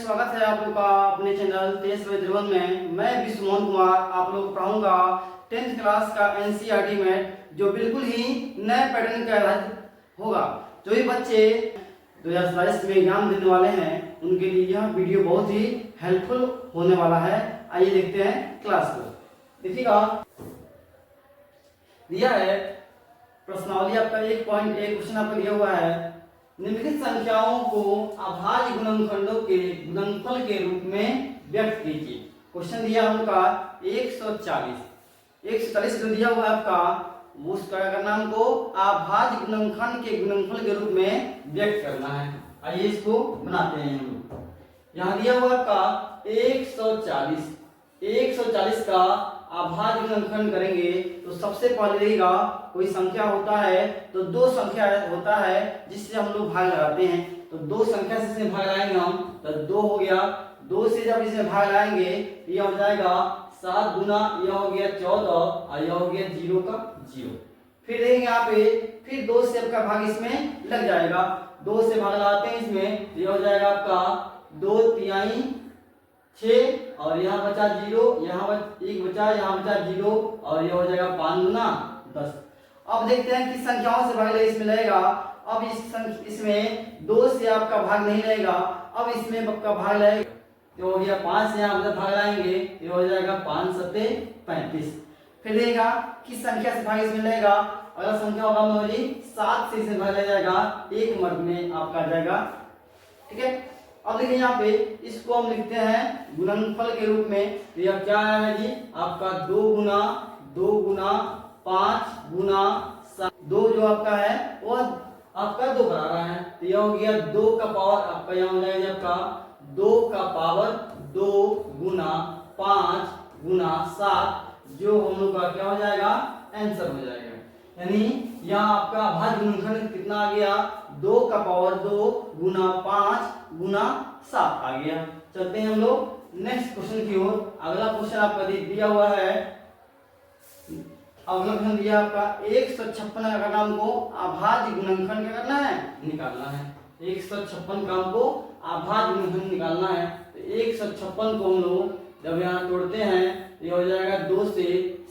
स्वागत है आप लोग का अपने चैनल तेज द्रवन में। मैं विश्व मोहन कुमार आप लोग को पढ़ाऊंगा 10th क्लास का एनसीईआरटी में, जो बिल्कुल ही नए पैटर्न का आधारित होगा। जो भी बच्चे 2022 में एग्जाम देने वाले हैं उनके लिए यह वीडियो बहुत ही हेल्पफुल होने वाला है। आइए देखते हैं क्लास को। देखिएगा, दिया है प्रश्नावली आपका 1.1 क्वेश्चन आपका दिया हुआ है। निम्नलिखित संख्याओं को अभाज्य गुणनखंडों के गुणनफल के रूप में व्यक्त कीजिए। क्वेश्चन दिया हमका 140 जो दिया हुआ है आपका, उसका करना हमको अभाज्य गुणनखंड के गुणनफल के रूप में व्यक्त करना है। आइए इसको बनाते हैं हम लोग। यहाँ दिया हुआ आपका 140 का अभाज्य गुणनखंड करेंगे तो सबसे पहले रहेगा कोई संख्या होता है तो दो संख्या होता है जिससे हम लोग भाग लगाते हैं। तो दो संख्या से इसमें भाग लगाएंगे हम, तो 2 हो गया। 2 से जब इसमें भाग लगाएंगे तो यह हो जाएगा 7 गुना यह हो गया 14 और यह हो गया 0 का 0। फिर देखेंगे यहाँ पे, फिर 2 से आपका भाग इसमें लग जाएगा। 2 से भाग लगाते हैं इसमें तो यह हो जाएगा आपका 2 तिहाई 6 और यहाँ बचा 0, यहाँ एक बचा, यहाँ बचा 0 और यह हो जाएगा 5 गुना 10। अब देखते हैं किस संख्याओं से भाग इसमें लगेगा। अब इसमें 2 से आपका भाग नहीं लगेगा, अब इसमें आपका भाग लगेगा तो हो गया 5 से यहाँ भाग लाएंगे, ये हो जाएगा 5 सत्ते 35। फिर देगा किस संख्या से भाग इसमें लगेगा। अगला संख्या होगा हमारी 7 से इसमें भाग लग जाएगा, एक मर्द में आपका जाएगा। ठीक है, अब देखिए यहाँ पे इसको हम लिखते हैं गुणनफल के रूप में। तो यह क्या है जी, आपका 2 गुना 5 गुना 7, 2 जो आपका है वो आपका 2 बना रहा है। तो यह हो गया 2 का पावर आपका यहाँ हो जाएगा आपका 2 का पावर 2 गुना 5 गुना 7, जो हम लोग का क्या हो जाएगा, आंसर हो जाएगा। यानी यहाँ आपका अभाज्य गुणनखंड कितना आ गया, 2 का पावर 2 गुना 5 गुना 7 आ गया। चलते हैं हम लोग नेक्स्ट क्वेश्चन की ओर। अगला क्वेश्चन आपका दिया हुआ है, अगला क्वेश्चन दिया आपका 156 का नाम को अभाज्य गुणनखंड क्या करना है, निकालना है। 156 का हमको अभाज्य गुणनखंड निकालना है। तो 156 को हम लोग जब यहाँ तोड़ते हैं ये हो जाएगा 2 से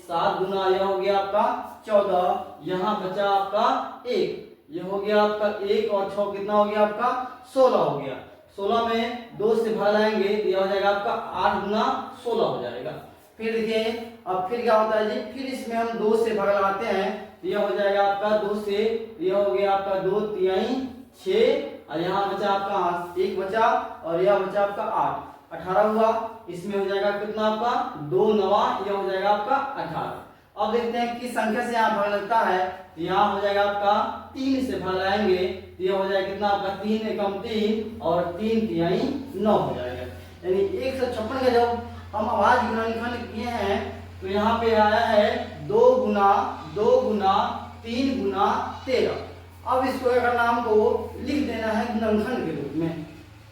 7 गुना यह हो गया आपका 14, यहाँ बचा आपका 1, ये हो गया आपका 1 और 6 कितना हो गया आपका 16 हो गया। 16 में 2 से भाग लाएंगे तो यह हो जाएगा आपका 8 गुना 16 हो जाएगा। फिर देखिए अब फिर क्या होता है जी, फिर इसमें हम 2 से भाग लगाते हैं तो यह हो जाएगा आपका 2 से, यह हो गया आपका 2 तिहाई 6 और यहाँ बचा आपका 1 बचा और यह बचा आपका 8, 18 हुआ। इसमें हो जाएगा कितना आपका 2 नवा, यह हो जाएगा आपका 18। अब देखते हैं किस संख्या से यहाँ भाग लगता है। यहाँ हो जाएगा आपका 3 से भाग लगाएंगे तो यह हो जाएगा कितना आपका 3 एकम 3 और 3 तिहाई 9 हो जाएगा। यानी 156 का जब हम अभाज्य गुणनखंड किए हैं तो यहाँ पे आया है 2 गुना 3 गुना 13। अब इसको अगर नाम को लिख देना है गुणनखंड के रूप में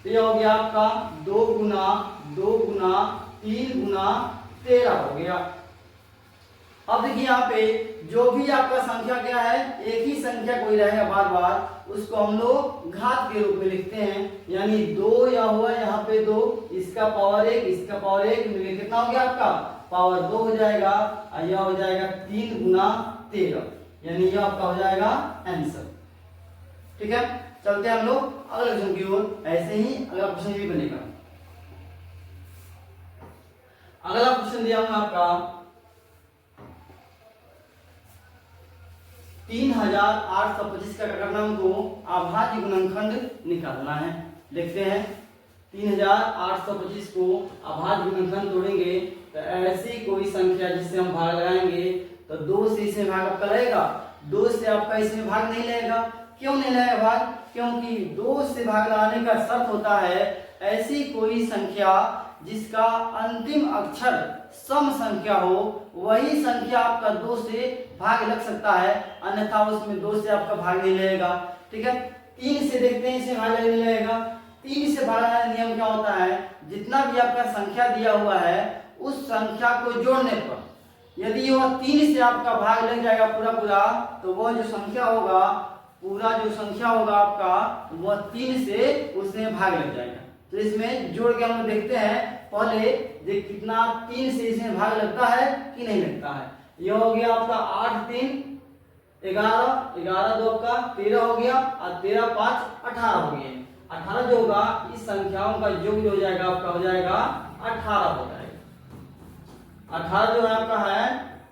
तो यह हो गया आपका 2 गुना 3 गुना 13 हो गया। अब देखिए यहाँ पे जो भी आपका संख्या क्या है, एक ही संख्या कोई रहेगा बार बार, उसको हम लोग घात के रूप में लिखते हैं। यानी 2 या हुआ यहाँ पे 2, इसका पावर 1 इसका पावर 1 मिलकर कितना हो गया आपका पावर 2 हो जाएगा और यह हो जाएगा 3 गुना 13, यानी यह आपका हो जाएगा आंसर। ठीक है, चलते हैं हम लोग अगले क्वेश्चन की ओर। ऐसे ही अगला क्वेश्चन भी बनेगा। अगला क्वेश्चन दिया हुआ आपका 3825 का करना हमको अभाज्य गुणनखंड निकालना है। लिखते हैं 3825 को अभाज्य गुणनखंड तोड़ेंगे तो ऐसी कोई संख्या जिससे हम भाग लगाएंगे तो 2 से इसमें भाग आपका लगेगा, 2 से आपका इसमें भाग नहीं लगेगा। क्यों नहीं लगेगा भाग, क्योंकि 2 से भाग लगाने का शर्त होता है ऐसी कोई संख्या जिसका अंतिम अक्षर सम संख्या हो, वही संख्या आपका 2 से भाग लग सकता है, अन्यथा उसमें 2 से आपका भाग नहीं लगेगा। ठीक है, 3 से देखते हैं इससे भाग नहीं लगेगा। 3 से भाग लगाने नियम क्या होता है, जितना भी आपका संख्या दिया हुआ है उस संख्या को जोड़ने पर यदि वह 3 से आपका भाग लग जाएगा पूरा तो वह जो संख्या होगा, पूरा जो संख्या होगा आपका वह 3 से उसमें भाग लग जाएगा। तो इसमें जोड़ के हम लोग देखते हैं पहले ये कितना 3 से इसमें भाग लगता है कि नहीं लगता है। यह हो गया आपका 8 3 11, 11 2 का 13 हो गया और 13 5 18 हो गए। 18 जो होगा इस संख्याओं का योग जो हो जाएगा आपका हो जाएगा 18 हो जाएगा। 18 जो है आपका है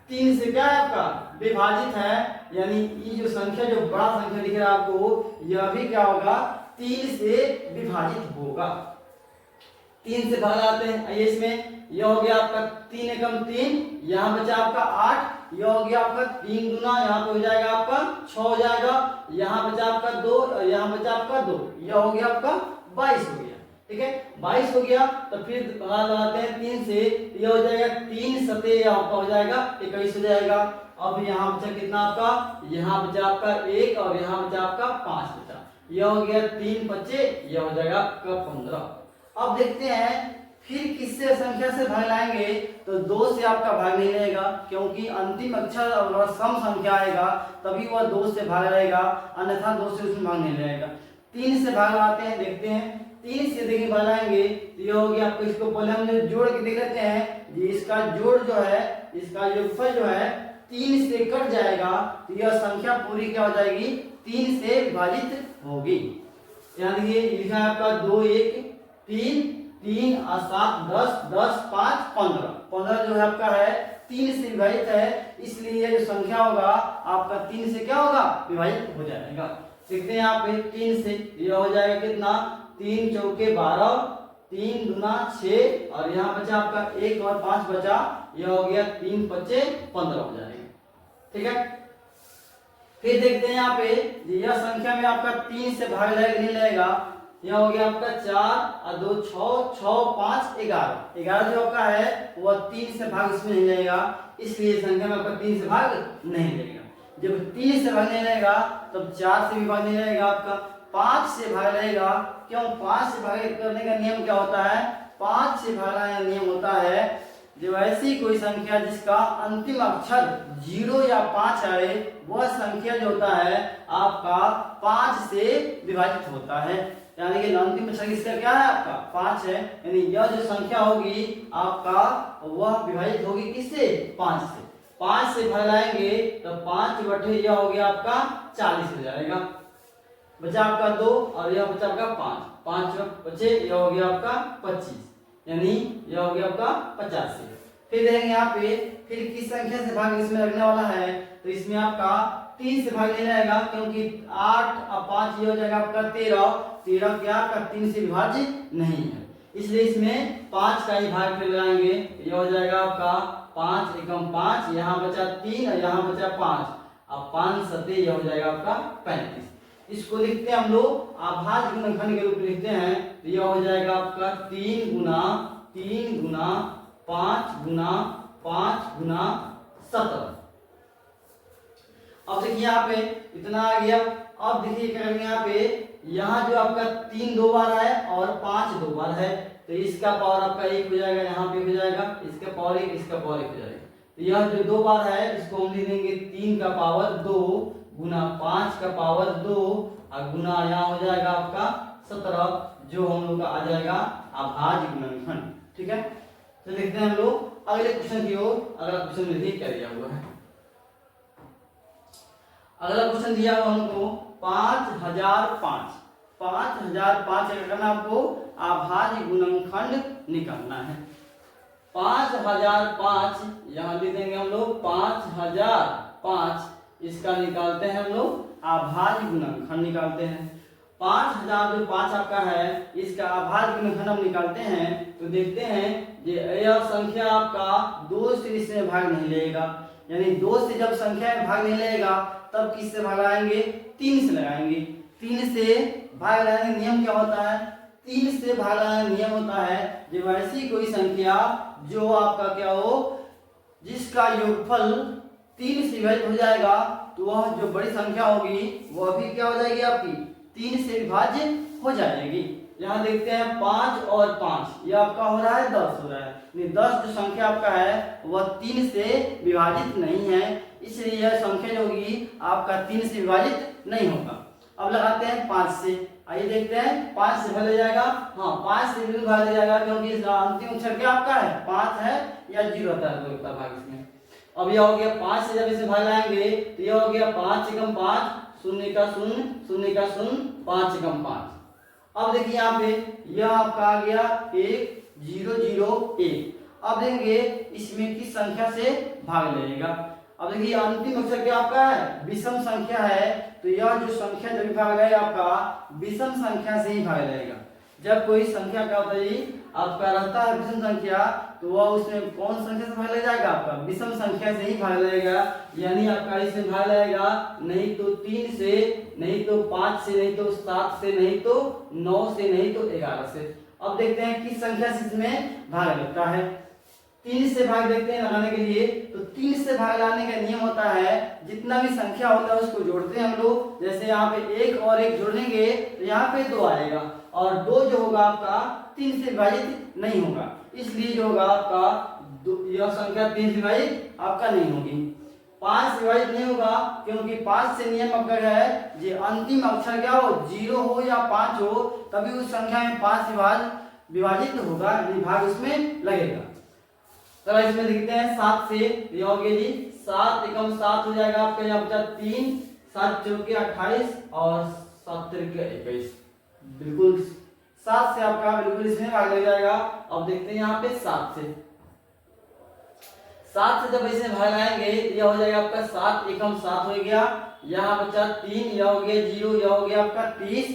3 से क्या है आपका विभाजित है, यानी ये जो संख्या जो बड़ा संख्या दिख रहा है आपको यह भी क्या होगा 3 से विभाजित होगा। 3 से भाग आते हैं। आइए इसमें यह हो गया आपका 3 एकम 3, यहाँ बचा आपका 8, यह हो गया आपका 3 गुना यहाँ पे हो जाएगा आपका 6 हो जाएगा, यहाँ बचा आपका 2 और यहाँ बचा आपका 2, यह हो गया आपका 22 हो गया। ठीक है 22 हो गया तो फिर भाग लगाते हैं 3 से, यह हो जाएगा 3 सते आपका हो जाएगा 21 हो जाएगा। अब यहाँ बचा कितना आपका, यहाँ बचा आपका 1 और यहाँ बचा आपका 5 बचा, यह हो गया 3 बचे, यह हो जाएगा आपका 15। अब देखते हैं फिर किससे संख्या से भाग लाएंगे, तो 2 से आपका भाग नहीं रहेगा क्योंकि अंतिम अक्षर और सम संख्या आएगा तभी वह 2 से भाग रहेगा, अन्यथा 2 से उसमें भाग नहीं रहेगा। 3 से भाग लाते हैं, देखते हैं 3 से देखिए भाग लाएंगे तो यह हो गया आपको, इसको पहले हम जोड़ के देख लेते हैं। ये इसका जोड़ जो है, इसका योगफल जो है 3 से कट जाएगा तो यह संख्या पूरी क्या हो जाएगी 3 से विभाजित होगी। यहाँ देखिए लिखा है आपका 2 1 3 3 और 7 10 10 5 15, 15 जो है आपका है 3 से विभाजित है, इसलिए जो संख्या होगा आपका 3 से क्या होगा विभाजित हो जाएगा। देखते हैं यहाँ पे 3 से यह हो जाएगा कितना 3 चौके 12, 3 गुना 6 और यहाँ बचा आपका 1 और 5 बचा, यह हो गया 3 5 15 हो जाएगा। ठीक है फिर देखते हैं यहाँ पे यह संख्या में आपका 3 से भाग लगेगा नहीं लगेगा, यह हो गया आपका 4 और 2 6 6 5 11, 11 जो आपका है वह 3 से भाग इसमें नहीं लगेगा, इसलिए संख्या में आपका 3 से भाग नहीं लगेगा। जब 3 से भाग नहीं लगेगा तब 4 से भी भाग नहीं लगेगा आपका, 5 से भाग लगेगा। क्यों 5 से भाग करने का नियम क्या होता है, 5 से भागने का नियम होता है जब ऐसी कोई संख्या जिसका अंतिम अक्षर 0 या 5 आए वह संख्या जो होता है आपका 5 से विभाजित होता है, यानी कि अंतिम अक्षर इसका क्या है आपका 5 है, यानी यह जो संख्या होगी आपका वह विभाजित होगी किससे 5 से। 5 से भाग लाएंगे तो 5 बटे यह हो गया आपका 40 हो जाएगा, बचा आपका 2 और यह बचा आपका 5, 5 बचे यह हो गया आपका 25, यानी यह हो गया आपका 85। फिर देखेंगे यहाँ पे फिर किस संख्या से भाग इसमें लगने वाला है, तो इसमें आपका 3 से भाग नहीं रहेगा क्योंकि 8 और 5 ये हो जाएगा आपका 13, 13 क्या आपका 3 से विभाजित नहीं है, इसलिए इसमें 5 का ही भाग फिर लगाएंगे, यह हो जाएगा आपका 5 एकम 5, यहाँ बचा 3 और यहाँ बचा 5, अब 5 सते यह हो जाएगा आपका 35। इसको लिखते हैं हम लोग अभाज्य गुणनखंड के रूप में लिखते हैं, तो यह हो जाएगा आपका 3 गुना 3 गुना 5 गुना 5 गुना 17। अब देखिए यहाँ पे इतना आ गया। अब देखिए क्या करेंगे यहाँ पे, यहाँ जो आपका 3 दो बार है और 5 दो बार है, तो इसका पावर आपका 1 हो जाएगा, यहाँ पे हो जाएगा इसका पावर 1, इसका पावर 1 हो जाएगा। तो यह जो दो बार है इसको हम लिख देंगे 3 का पावर 2 गुना 5 का पावर 2 और गुना यहाँ हो जाएगा आपका 17, जो हम लोग का आ जाएगा अभाज्य गुणनखंड। ठीक है तो देखते हैं हम लोग अगले क्वेश्चन की ओर। अगला क्वेश्चन में देखिए क्या दिया हुआ है। अगला क्वेश्चन दिया हुआ हमको 5005, 5005 करना आपको अभाज्य गुणनखंड निकालना है। 5005 यहाँ लिख देंगे हम लोग 5005, इसका निकालते हैं हम लोग अभाज्य गुणनखंड निकालते हैं। 5000 जो 5 आपका है इसका अभाज्य गुणनखंड हम निकालते हैं, तो देखते हैं यह संख्या आपका 2 से इसमें भाग नहीं लेगा, यानी 2 से जब संख्या में भाग नहीं लेगा तब किससे भाग लगाएंगे 3 से लगाएंगे। 3 से भाग लगाने का नियम क्या होता है, 3 से भाग लगाने का नियम होता है जब ऐसी कोई संख्या जो आपका क्या हो जिसका योगफल 3 से विभाजित हो जाएगा तो वह जो बड़ी संख्या होगी वह भी क्या हो जाएगी आपकी 3 से विभाजित हो जाएगी। यहाँ देखते हैं 5 और 5 यह आपका हो रहा है 10 हो रहा है, 10 जो संख्या आपका है वह 3 से विभाजित नहीं है, इसलिए यह संख्या जो होगी आपका 3 से विभाजित नहीं होगा। अब लगाते हैं 5 से, आइए देखते हैं 5 से भाग ले जाएगा। हाँ 5 से बिल्कुल भाग ले जाएगा क्योंकि इसका अंतिम अक्षर क्या आपका है 5 है या 0 होता है तो भाग इसमें। अब यह हो गया 5 से जब इसे भाग लाएंगे तो यह हो गया 5 एकम 5 शून्य का शून्य शून्य का शून्य 5 एकम 5। अब देखिए यहाँ पे यह आपका आ गया 1 0 0 1। अब देंगे इसमें किस संख्या से भाग लेगा। अब देखिए अंतिम अक्षर क्या आपका है विषम संख्या है तो यह जो संख्या जब भी भाग जाएगा आपका विषम संख्या से ही भाग जाएगा। जब कोई संख्या का होता है आपका रहता है विषम संख्या तो वह उसमें कौन संख्या से भाग ले जाएगा आपका विषम संख्या से ही भाग लेगा। यानी आपका इसमें भाग जाएगा नहीं तो 3 से नहीं तो 5 से नहीं तो 7 से नहीं तो 9 से नहीं तो 11 से। अब देखते हैं किस संख्या से इसमें भाग लगता है। 3 से भाग देखते हैं लगाने के लिए तो 3 से भाग लगाने का नियम होता है जितना भी संख्या होता है उसको जोड़ते हैं हम लोग। जैसे यहाँ पे 1 और 1 जोड़ेंगे तो यहाँ पे 2 आएगा और 2 जो होगा आपका 3 से विभाजित नहीं होगा, इसलिए जो होगा आपका यह संख्या 3 से विभाजित आपका नहीं होगी। 5 से विभाजित नहीं होगा क्योंकि 5 से नियम आपका क्या है जो अंतिम अक्षर क्या हो 0 हो या 5 हो तभी उस संख्या में 5 से विभाजित होगा, भाग उसमें लगेगा। चलो इसमें लिखते हैं 7 से ये हो गया जी 7 एकम 7 हो जाएगा आपका यहाँ बचा 3 7 चौके 28 और 7 तिरके 21। बिल्कुल 7 से आपका बिल्कुल इसमें भाग लग जाएगा। अब देखते हैं यहाँ पे 7 से जब इसे भाग लाएंगे तो यह हो जाएगा आपका 7 एकम 7 हो गया। यहाँ बचा 3 यह हो गया 0 यह हो गया आपका 30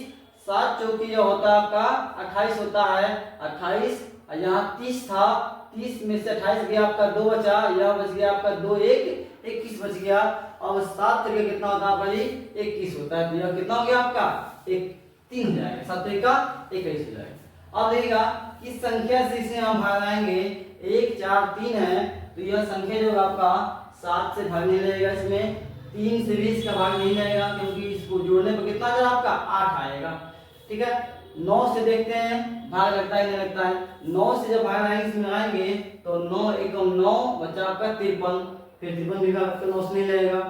7 चौके यह होता है आपका 28 होता है 28 और यहाँ 30 था 30 में से 28 गया आपका 2 बचा यह बच गया आपका 2 1 21 बच गया। अब 7 तरीके कितना होता है भाई 21 होता है तो यह कितना हो गया आपका 3 हो जाएगा 7 तरीका 21 हो जाएगा। अब देखिएगा किस संख्या से इसे हम भाग लाएंगे 1 4 3 है तो यह संख्या जो आपका 7 से भाग नहीं लगेगा, इसमें 3 से भी इसका भाग नहीं लगेगा क्योंकि इसको जोड़ने पर कितना आ आपका 8 आएगा। ठीक है 9 से देखते हैं भाग लगता है नहीं लगता है। 9 से जब भाग आएंगे इसमें आएंगे तो 9 एकम 9 बचा आपका 53 फिर 53 भी भाग 9 से नहीं लगेगा।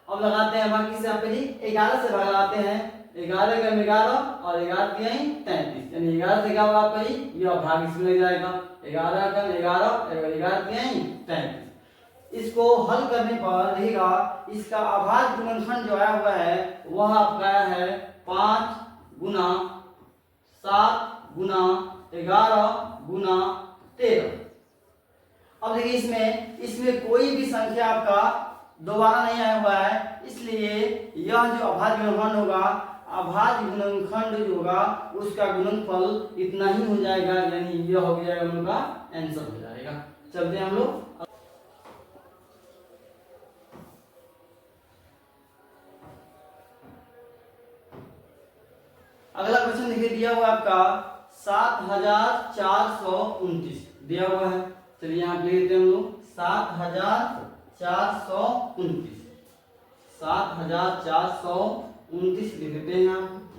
अब लगाते हैं बाकी से आप जी 11 से भाग लगाते हैं 11 का 11 और 11 दिया 33 यानी 11 से क्या होगा आपका जी यह भाग इसमें लग जाएगा 11 का 11 दिया 33। इसको हल करने पर रहेगा इसका अभाज्य गुणनखंड जो आया हुआ है वह आपका है 5 गुना 7 गुना 11 गुना 13। अब देखिए इसमें कोई भी संख्या आपका दोबारा नहीं आया हुआ है, इसलिए यह जो अभाज्य गुणनखंड होगा अभाज्य गुणनखंड जो होगा उसका गुणनफल इतना ही हो जाएगा, यानी यह हो जाएगा हम लोग का आंसर हो जाएगा। चलते हैं हम लोग अगला क्वेश्चन देखिए दिया हुआ आपका 7429 दिया हुआ है। चलिए यहाँ पे लेते हैं हम लोग 7429 लिख देते हैं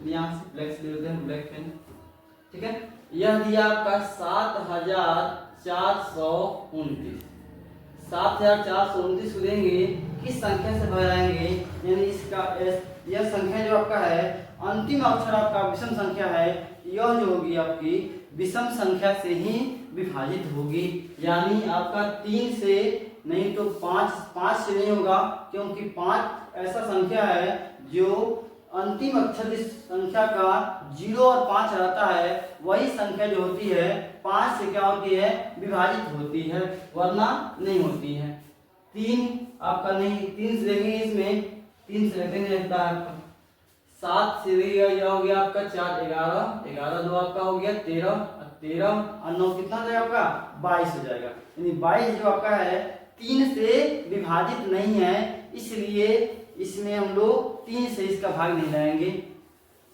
यहाँ से ब्लैक से ले लेते हैं ब्लैक पेन। ठीक है यह दिया आपका 7429 को देंगे किस संख्या से भराएंगे, यानी इसका यह संख्या जो आपका है अंतिम अक्षर आपका विषम संख्या है, यह जो होगी आपकी विषम संख्या से ही विभाजित होगी। यानी आपका 3 से नहीं तो 5 से नहीं होगा क्योंकि 5 ऐसा संख्या है जो अंतिम अक्षर इस संख्या का 0 और 5 रहता है, वही संख्या जो होती है 5 से क्या होती है विभाजित होती है वरना नहीं होती है। 3 आपका नहीं 3 से देंगे इसमें 3 से देंगे रहता है आपका 7 से देगा यह हो गया आपका 4 11 दो आपका हो गया 13 और 9 कितना हो जाएगा आपका 22 हो जाएगा। यानी 22 जो आपका है 3 से विभाजित नहीं है, इसलिए इसमें हम लोग 3 से इसका भाग नहीं लगाएंगे।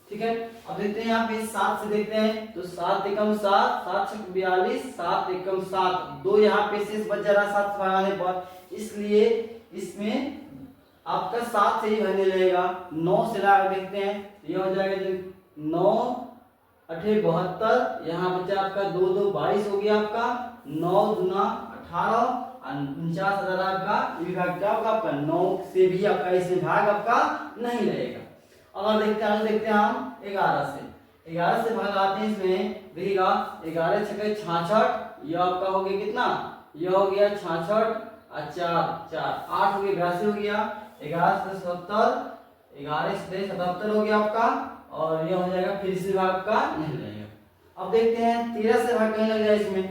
ठीक है अब देखते हैं यहाँ पे 7 से देखते हैं तो 7 एकम 7 7 छक 42 7 एकम 7 2 यहाँ पे शेष बच जा रहा 7 से भागने पर, इसलिए इसमें आपका 7 से ही भरने लगेगा। 9 से लगा देखते हैं यह हो जाएगा 9 8 72 यहाँ बचा आपका 2 2 22 हो गया आपका 9 दूना 18 और 49,000 आपका ये भाग क्या होगा आपका 9 से भी आपका इसमें भाग आपका नहीं लगेगा। अगर देखते हैं हम 11 से भाग आते हैं इसमें, देखिएगा 11 छके 66, यह आपका हो गया कितना, यह हो गया 66 और 4 8 हो गया 82 हो गया, 11 से 77, 11 से 77 हो गया आपका, और यह हो जाएगा फिर इसी भाग का नहीं रहेगा। अब देखते हैं 13 से भाग कहीं लग जाए इसमें,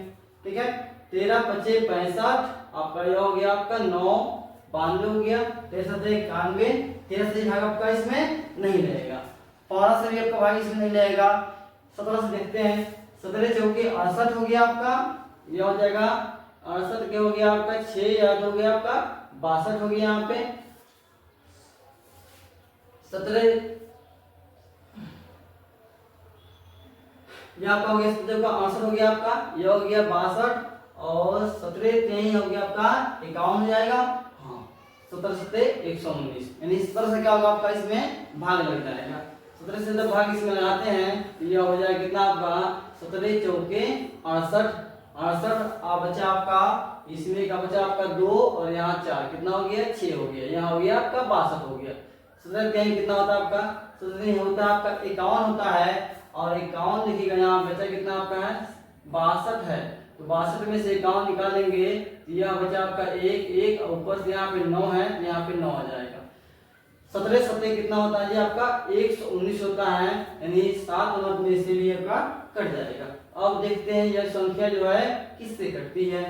ठीक है, 13 पचे 65, आपका यह हो गया आपका 9 92 हो गया, 13 91, 13 से भाग आपका इसमें नहीं रहेगा, 15 से भी आपका भाग इसमें नहीं रहेगा। 17 से देखते हैं, 17 चौके 68 हो गया आपका, यह हो जाएगा 68 के हो गया आपका 6 याद हो गया आपका 62 हो गया यहाँ पे। 17 यह आपका हो गया 17 का 68 हो गया आपका, यह हो गया 62, और 17 23 हो गया आपका 51 हो जाएगा। हाँ 17 7 119, यानी इस तरह से क्या होगा आपका इसमें भाग लग जाएगा। 17 से जब भाग इसमें लगाते हैं तो यह हो जाएगा कितना आपका 17 चौके 68 बचा आपका, इसमें का बचा आपका 2 और यहाँ 4 कितना हो गया 6 हो गया, यहाँ हो गया आपका 62 हो गया। 17 कहीं कितना होता है आपका 17 होता है आपका 51 होता है, और 51 देखिएगा यहाँ बचा कितना आपका है 62 है, तो 62 में से 51 निकालेंगे तो यह बचा आपका 1 और ऊपर से यहाँ पे 9 है, यहाँ पे 9 आ जाएगा। 17 7 कितना होता है जी आपका 119 होता है, यानी 7 नंबर में से भी आपका कट जाएगा। अब देखते हैं यह संख्या जो है किससे कटती है।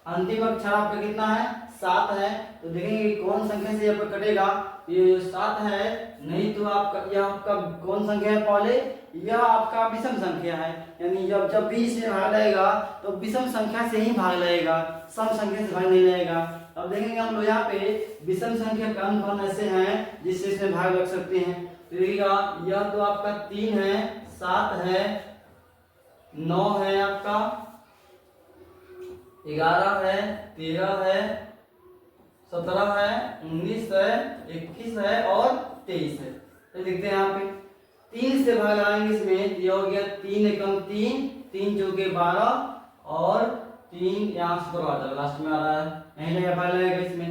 अंतिम अक्षर आपका कितना है 7 है, तो देखेंगे कौन संख्या से आपका कटेगा, ये 7 है, नहीं तो आपका यह आपका कौन संख्या है पहले, यह आपका विषम संख्या है, यानी जब भी इसमें भाग लगेगा तो विषम संख्या से ही भाग लगेगा, सम संख्या से भाग नहीं लगेगा। अब देखेंगे हम लोग यहाँ पे विषम संख्या कौन कौन ऐसे हैं जिससे इसमें भाग लग सकते हैं, तो देखिएगा यह तो आपका 3 है, 7 है, 9 है आपका, 11 है, 13 है, 17 है, 19 है, 21 है और 23 है। तो देखते हैं यहाँ पे 3 से भाग लगाएंगे इसमें, यह हो गया 3 एकम 3, 3 चौके 12 और 3 यहाँ 17 लास्ट में आ रहा है, यहीं लगा भाग लगाएगा इसमें।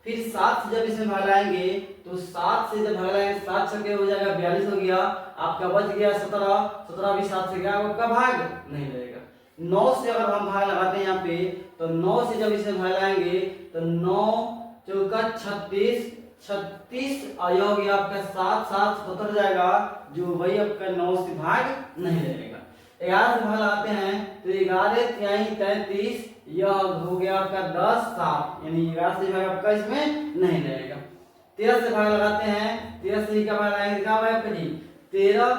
फिर 7 से जब इसमें भाग लगाएंगे तो 7 से जब भाग लगाएंगे 7 छक्के हो जाएगा 42 हो गया, आपका बच गया 17 भी 7 से क्या आपका भाग नहीं रहेगा। 9 से अगर हम भाग लगाते हैं यहाँ पे, तो 9 से जब इसमें भाग लगाएंगे तो 9 चौका 36 आया हो गया आपका 7 77 जाएगा, जो वही आपका 9 से भाग नहीं रहेगा। 11 से भाग लगाते हैं तो 11 3 33, यह हो गया आपका 10 7, यानी 11 से भाग आपका इसमें नहीं रहेगा। 13 से भाग लगाते हैं, 13 से क्या भाग लगाएंगे, क्या भाग आपका जी 13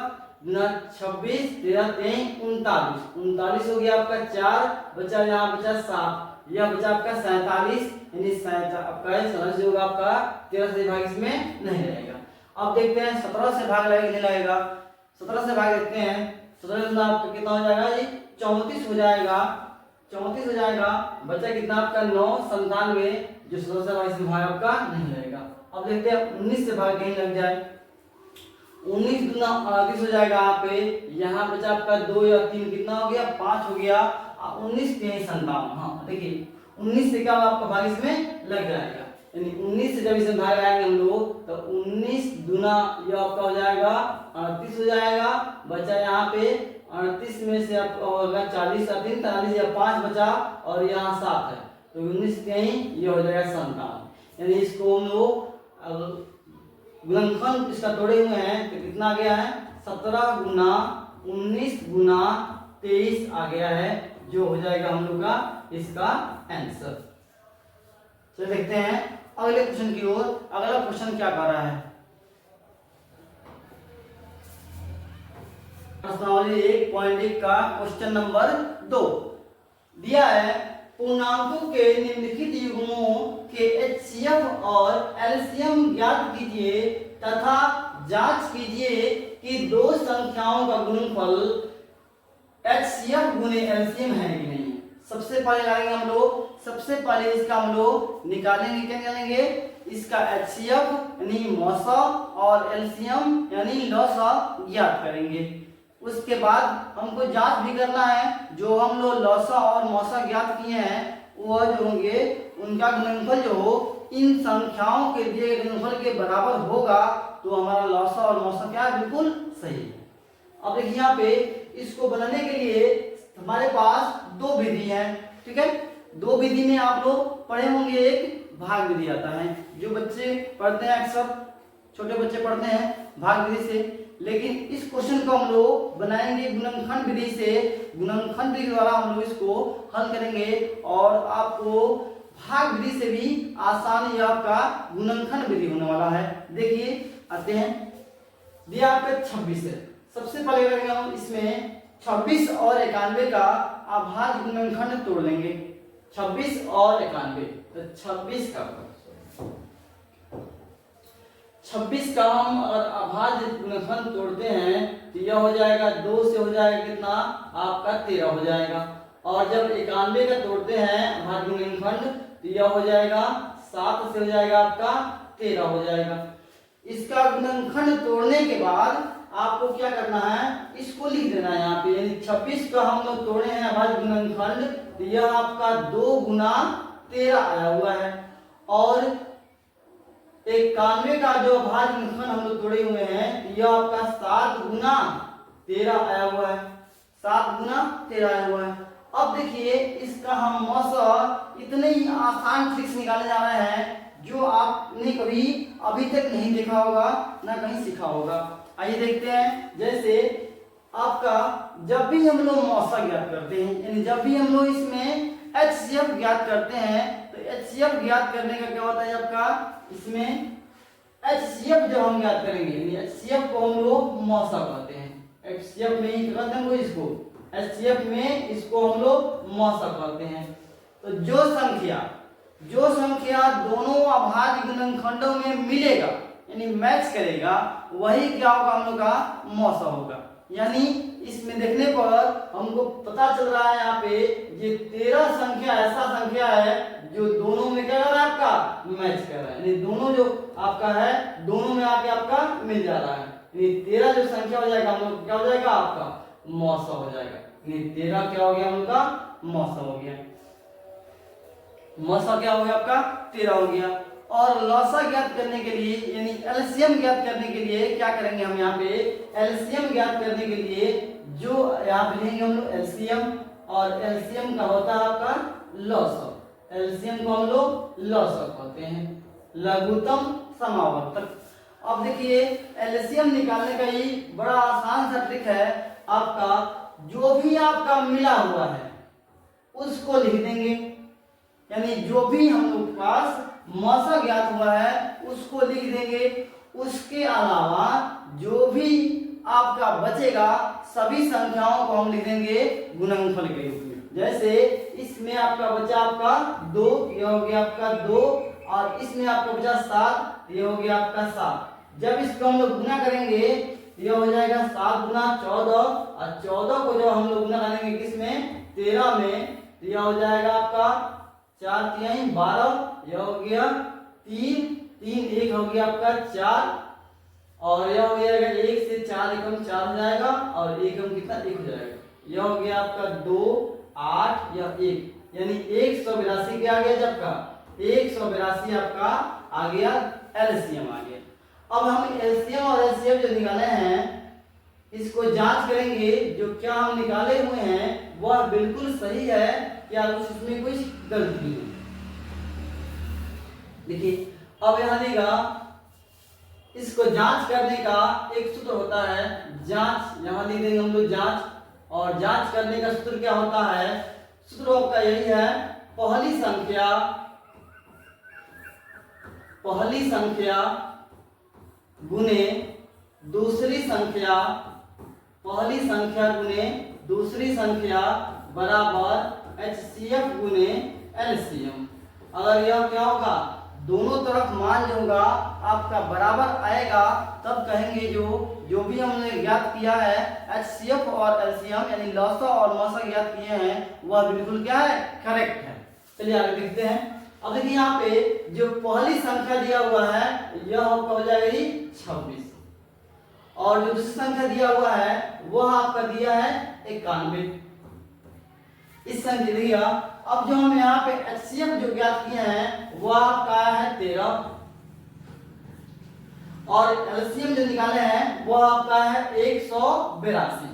26 13 3 39 हो गया आपका 4 बचा, यहाँ बचा 7, यह बचा आपका 47, यानी आपका 47 होगा आपका 13 से भाग इसमें नहीं रहेगा। अब देखते हैं 17 से भाग लगेगा नहीं लगेगा, 17 से भाग देखते हैं, 17 से आपका कितना हो जाएगा जी 34 हो जाएगा, 34 हो जाएगा, बचा कितना आपका 9 97, जो 17 से भाग इसमें भाग आपका नहीं रहेगा। अब देखते हैं 19 से भाग कहीं लग जाए, 19 दूना 38 हो जाएगा, यहाँ पे यहाँ बचा आपका 2 या 3 कितना हो गया 5 हो गया, 19 3 57। हाँ देखिए 19 से क्या आपका भाग इसमें लग जाएगा, यानी 19 से जब इसमें भाग लगाएंगे हम लोग तो 19 दूना यह आपका हो जाएगा 38 हो जाएगा, बचा यहाँ पे 38 में से आपका होगा 40 3 43 या 5 बचा और यहाँ 7 है, तो 19 3 ये हो जाएगा 57, यानी इसको हम लोग गुणनखंड इसका तोड़े हुए हैं तो कितना आ गया है 17 गुना 19 गुना 23 आ गया है, जो हो जाएगा हम लोग का इसका आंसर। चलिए देखते हैं अगले क्वेश्चन की ओर। अगला क्वेश्चन क्या कर रहा है, प्रश्नावली 1.1 का क्वेश्चन नंबर 2 दिया है, पूर्णांकों के निम्नलिखित युग्मों के एचसीएफ और एलसीएम ज्ञात कीजिए तथा जांच कीजिए कि दो संख्याओं का गुणनफल एचसीएफ गुने एलसीएम है कि नहीं। सबसे पहले लगाएंगे हम लोग, सबसे पहले इसका हम लोग निकालेंगे, क्या निकालेंगे इसका एचसीएफ यानी मौसा और एलसीएम यानी लौसा ज्ञात करेंगे। उसके बाद हमको जांच भी करना है, जो हम लोग लौसा और मौसा ज्ञात किए हैं वो जो होंगे उनका गुणनफल जो हो इन संख्याओं के दिए गए गुणनफल के बराबर होगा तो हमारा लौसा और मौसा क्या है, बिल्कुल सही है। अब देखिए यहाँ पे इसको बनाने के लिए हमारे पास दो विधि है, ठीक है। दो विधि में आप लोग पढ़े होंगे, एक भाग विधि आता है, जो बच्चे पढ़ते हैं अक्सर, छोटे बच्चे पढ़ते हैं भाग विधि से। लेकिन इस क्वेश्चन को हम लोग बनाएंगे गुणनखंड विधि से। गुणनखंड विधि द्वारा हम लोग इसको हल करेंगे और आपको भाग विधि से भी आसानी आपका गुणनखंड विधि होने वाला है। देखिए आते हैं, दिया आपका 26 है। सबसे पहले करेंगे हम इसमें 26 और 91 का अभाज्य गुणनखंड तोड़ लेंगे। 26 और 91, तो 26 का हम अगर अभाज्य गुणनखंड तोड़ते हैं तो यह हो जाएगा 2 से हो जाएगा कितना, आपका 13 हो जाएगा। और जब 91 का तोड़ते हैं अभाज्य गुणनखंड तो यह हो जाएगा 7 से हो जाएगा आपका 13 हो जाएगा। इसका गुणनखंड तोड़ने के बाद आपको क्या करना है, इसको लिख देना है यहाँ पे, यानी 26 का हम लोग तोड़े हैं अभाज्य गुणनखंड तो यह आपका 2 गुना 13 आया हुआ है। और 91 का जो अभाज्य गुणनखंड हम लोग तोड़े हुए हैं यह आपका 7 गुना 13 आया हुआ है, 7 गुना 13 आया हुआ है। अब देखिए इसका हम मौसा इतने ही आसान ट्रिक्स निकालने जा रहे हैं जो आपने कभी अभी तक नहीं देखा होगा, ना कहीं सीखा होगा। आइए देखते हैं। जैसे आपका जब भी हम लोग मौसा ज्ञात करते हैं, यानी जब भी हम लोग इसमें HCF ज्ञात करते हैं तो HCF ज्ञात करने का क्या होता है आपका, इसमें HCF जब हम ज्ञात करेंगे यानी HCF को हम लोग मौसा कहते हैं। HCF में ही कहते हैं वो इसको, HCF में इसको हम लोग मौसा कहते हैं। तो जो संख्या दोनों अभाज्य गुणनखंडों में मिलेगा यानी मैच करेगा वही क्या होगा, हम लोग का मौसा होगा। यानी इसमें देखने पर हमको पता चल रहा है यहाँ पे ये 13 संख्या ऐसा संख्या है जो दोनों में क्या कर रहा है, आपका मैच कर रहा है, यानी दोनों जो आपका है दोनों में आके आपका मिल जा रहा है। यानी 13 जो संख्या हो जाएगा हम लोग क्या हो जाएगा, आपका मौसा हो जाएगा। यानी 13 क्या हो गया, हम लोग का मौसा हो गया। मौसा क्या हो गया आपका, 13 हो गया। और लौसा ज्ञात करने के लिए यानी एलसीएम ज्ञात करने के लिए क्या करेंगे हम यहाँ पे, एलसीएम ज्ञात करने के लिए जो यहाँ पे लेंगे हम लोग एलसीएम, और एलसीएम का होता है आपका लौसा। एलसीएम को हम लोग लौसा कहते हैं, लघुत्तम समावर्तक। अब देखिए एलसीएम निकालने का ही बड़ा आसान सा ट्रिक है आपका, जो भी आपका मिला हुआ है उसको लिख देंगे, यानी जो भी हम लोग पास मौसा ज्ञात हुआ है उसको लिख देंगे। उसके अलावा जो भी आपका बचेगा सभी संख्याओं को हम लिख देंगे गुणनफल के रूप में। जैसे इसमें आपका बचा आपका 2, यह हो गया आपका 2, और इसमें आपका बचा 7, यह हो गया आपका 7। जब इसको हम लोग गुना करेंगे यह हो जाएगा 7 गुना 14, और 14 को जब हम लोग गुना करेंगे किसमें, 13 में, तो यह हो जाएगा आपका 4 3 12, यह हो गया 3 3, 1 हो गया आपका 4, और यह हो जाएगा 1 से 4 एकम 4 हो जाएगा, और एकम कितना 1 हो जाएगा। यह हो गया आपका 2 8, यह 1, यानी 182 क्या आ गया, जब का 182 आपका आ गया, एलसीएम आ गया। अब हम एलसीएम और एलसीएम जो निकाले हैं इसको जांच करेंगे, जो क्या हम निकाले हुए हैं वह बिल्कुल सही है क्या, उसमें कुछ गलती नहीं। देखिए अब यहाँ देगा, इसको जांच करने का एक सूत्र होता है जांच, यहाँ लिख देंगे हम लोग जांच। और जांच करने का सूत्र क्या होता है, सूत्र आपका यही है, पहली संख्या गुने दूसरी संख्या, पहली संख्या गुने दूसरी संख्या बराबर HCF गुने एलसीएम। अगर यह क्या होगा, दोनों तरफ मान जो होगा आपका बराबर आएगा, तब कहेंगे जो भी हमने ज्ञात किया है HCF और एलसीएम यानी लौसा और मौसा ज्ञात किए हैं वह बिल्कुल क्या है, करेक्ट है। चलिए आगे देखते हैं। अब देखिए यहाँ पे जो पहली संख्या दिया हुआ है यह आपका हो जाएगा 26, और जो दूसरी संख्या दिया हुआ है वह आपका दिया है 91। इस संख्या दिया। अब जो हम यहाँ पे HCF जो ज्ञात किए हैं वो आपका है 13 और LCM जो निकाले हैं वो आपका है 182।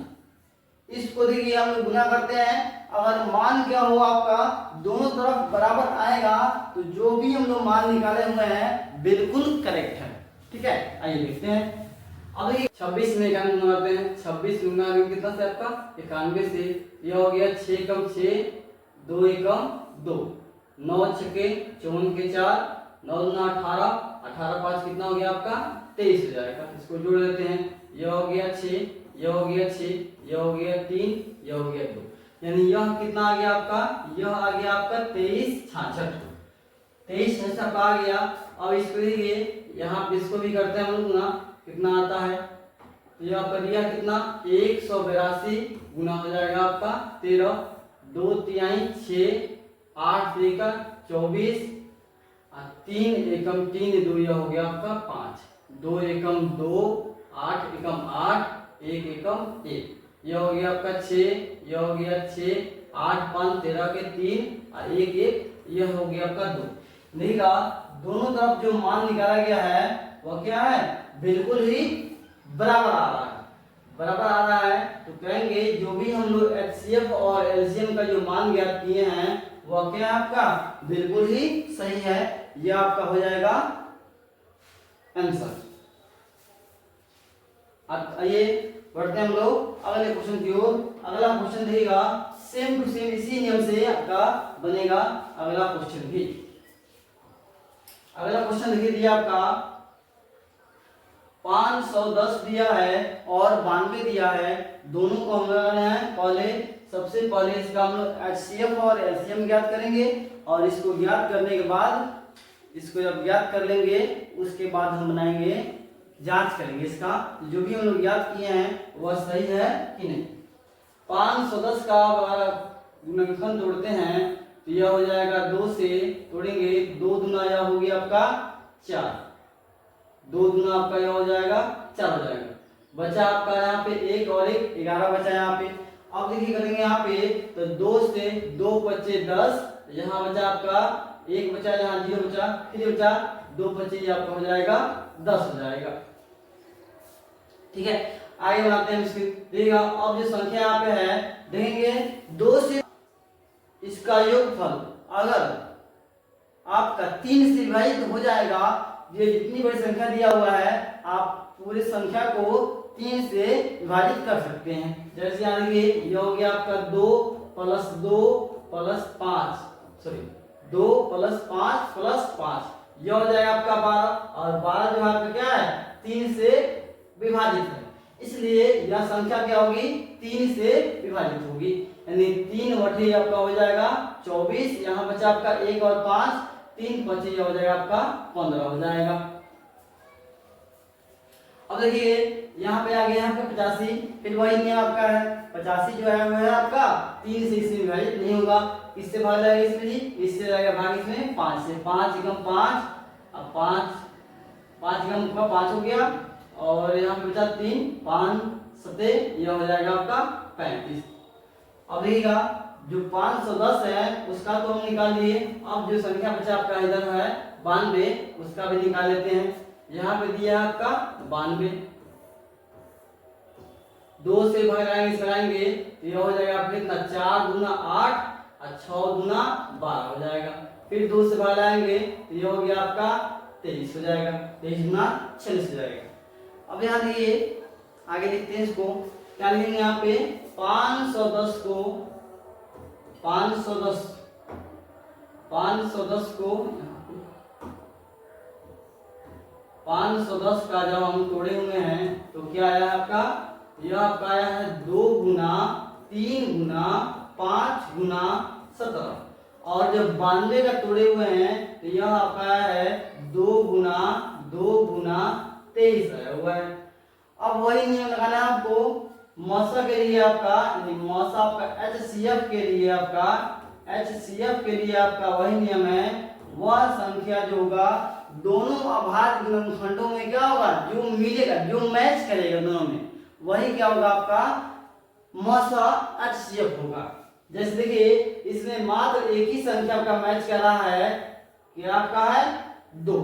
इसको देखिए हम लोग गुना करते हैं, अगर मान क्या हो आपका दोनों तरफ बराबर आएगा तो जो भी हम लोग मान निकाले हुए हैं बिल्कुल करेक्ट है। ठीक है, आइए देखते हैं। अब देखिए 26 में 91 गुना करते हैं। 26 गुना कितना से आपका 91 से, यह हो गया 6 कम 6 2 एकम 2, 9 छके 54 के 4, 9 दूना 18, 18 5 कितना हो गया आपका 23 हो जाएगा। इसको जोड़ देते हैं, यह हो गया 6, यह हो गया 6, यह हो गया 3, यह हो गया 2, यानी यह कितना आ गया आपका, यह आ गया आपका 23 66, 23 66 आ गया। अब इसको देखिए यहाँ पे इसको भी करते हैं हम लोग ना, कितना आता है तो यह कर दिया कितना 182 गुना हो जाएगा आपका 13, 2 तिहाई 6, 8 का 24, 3 एकम 3 2, यह हो गया आपका 5, 2 एकम 2, 8 एकम 8, 1 एकम 1, यह हो गया आपका 6, यह हो गया 6, 8 5 13 के 3 और 1 1, यह हो गया आपका 2। देखिएगा दोनों तरफ जो मान निकाला गया है वह क्या है, बिल्कुल ही बराबर आ रहा है। बराबर आ रहा है तो कहेंगे जो भी हम लोग HCF और LCM का जो मान ज्ञात किए हैं वह क्या है आपका बिल्कुल ही सही है। यह आपका हो जाएगा आंसर। अब आइए बढ़ते हैं हम लोग अगले क्वेश्चन की ओर। अगला क्वेश्चन देखिएगा सेम टू सेम इसी नियम से आपका बनेगा अगला क्वेश्चन भी। अगला क्वेश्चन देखिए दिया आपका 510 दिया है और 92 दिया है, दोनों को हम लोग हैं पहले सबसे पहले इसका हम लोग HCF और LCM ज्ञात करेंगे और इसको ज्ञात करने के बाद इसको जब ज्ञात कर लेंगे उसके बाद हम बनाएंगे जांच करेंगे इसका जो भी हम लोग ज्ञात किए हैं वह सही है कि नहीं। 510 का गुणनखंड तोड़ते हैं तो यह हो जाएगा 2 से तोड़ेंगे, 2 दूना यह होगी आपका 4, 2 दूना आपका यह हो जाएगा 4 हो जाएगा। बचा आपका यहाँ पे 1 और 1 11 बचा यहाँ पे। अब देखिए करेंगे यहाँ पे तो 2 से 2 बचे 10, यहाँ बचा आपका 1 बचा, यहाँ 0 बचा, 3 बचा, 2 बचे आपका हो जाएगा 10 हो जाएगा। ठीक है, आगे बनाते हैं इसकी। देखिएगा अब जो संख्या यहाँ पे है देखेंगे 2 से इसका योगफल अगर आपका 3 से विभाजित हो जाएगा, ये जितनी बड़ी संख्या दिया हुआ है आप पूरी संख्या को 3 से विभाजित कर सकते हैं। जैसे यहाँ देखिए ये हो गया आपका 2 plus 2 plus 5, sorry 2 plus 5 plus 5, यह हो जाएगा आपका 12 और 12 जो आपका क्या है 3 से विभाजित है, इसलिए यह संख्या क्या होगी 3 से विभाजित होगी, यानी 3 बटे आपका हो जाएगा 24, यहाँ बचा आपका 1 और 5, 3 बचे हो जाएगा आपका 15 हो जाएगा। अब देखिए यहाँ पे आ गया यहाँ पे 85, फिर वही नियम आपका है 85 जो है वो है आपका 3 से इसमें विभाजित नहीं होगा, इससे भाग जाएगा इसमें जी, इससे जाएगा भाग इसमें 5 से, 5 एकम 5, अब 5 एकम 5 हो गया और यहाँ पे बचा 3, 5 सते यह हो जाएगा आपका 35। अब देखिएगा जो 510 है उसका तो हम निकाल लिए, अब जो संख्या बचा आपका इधर है 92 उसका भी निकाल लेते हैं। यहाँ पे दिया है आपका 92, 2 से भगाएंगे तो यह हो जाएगा आपका कितना 4 दूना 8 और 6 दूना 12 हो जाएगा, फिर 2 से भगाएंगे तो यह हो गया आपका 23 हो जाएगा, 23 दूना 46 हो जाएगा। अब यहाँ देखिए आगे लिखते हैं इसको, क्या लिखेंगे यहाँ पे 510 को 510 का जब हम तोड़े हुए हैं तो क्या आया आपका, यह आपका आया है 2 गुना 3 गुना 5 गुना 17 और जब 92 का तोड़े हुए हैं तो यह आपका आया है 2 गुना 23 आया हुआ है। अब वही नियम लगाना है आपको मौसा के लिए आपका, मौसा आपका HCF के लिए आपका वही नियम है, वह संख्या जो होगा दोनों अभाज्य गुणनखंडों में क्या होगा जो मिलेगा जो मैच करेगा दोनों में वही क्या होगा आपका मौसा HCF होगा। जैसे देखिए इसमें मात्र एक ही संख्या का मैच कर रहा है, क्या आपका है 2।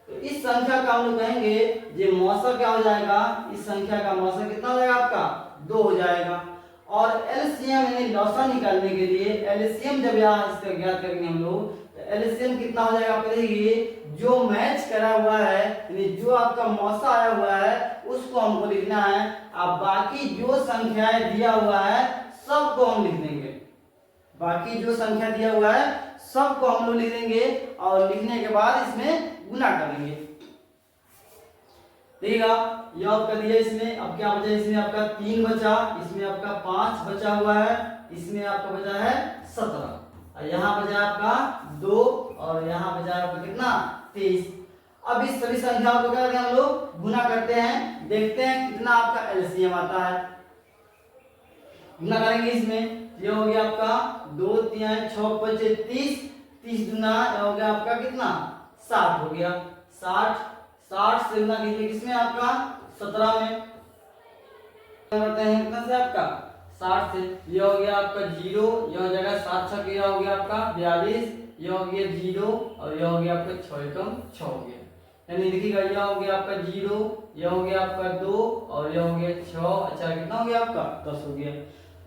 तो इस संख्या का हम लोग कहेंगे ये मौसा क्या हो जाएगा, इस संख्या का मौसा कितना हो जाएगा आपका 2 हो जाएगा। और एलसीएम यानी लौसा निकालने के लिए एलसीएम जब यहाँ इसका ज्ञात करेंगे हम लोग, तो एलसीएम कितना हो जाएगा आपका, देखिए जो मैच करा हुआ है यानी जो आपका मौसा आया हुआ है उसको हमको लिखना है। अब बाकी जो संख्याएं दिया हुआ है सबको हम लिख देंगे, बाकी जो संख्या दिया हुआ है सबको हम लोग लिख देंगे और लिखने के बाद इसमें गुना करेंगे। देखिएगा ये आपका दिया, इसमें अब क्या बचा, इसमें आपका 3 बचा, इसमें आपका 5 बचा हुआ है, इसमें आपका बचा है 17 और यहाँ बचा आपका 2 और यहाँ बचा आपका कितना 23। अब इस सभी संख्याओं को क्या करते हैं हम लोग गुना करते हैं, देखते हैं कितना आपका एलसीएम आता है। गुना करेंगे इसमें, ये हो गया आपका 2 3 6 5 30, 30 गुना हो गया आपका कितना 60 हो गया। 60 से गुना कीजिए किसमें आपका 17 में, करते हैं कितना से आपका 60 से, ये हो गया आपका 0, ये हो जाएगा 7 6 हो गया आपका 42, ये हो गया 0 और ये हो गया आपका 6 एकम 6 हो गया। यानी देखिएगा ये हो गया आपका 0, ये हो गया आपका 2 और ये हो गया 6, अच्छा कितना हो गया आपका 10 हो गया।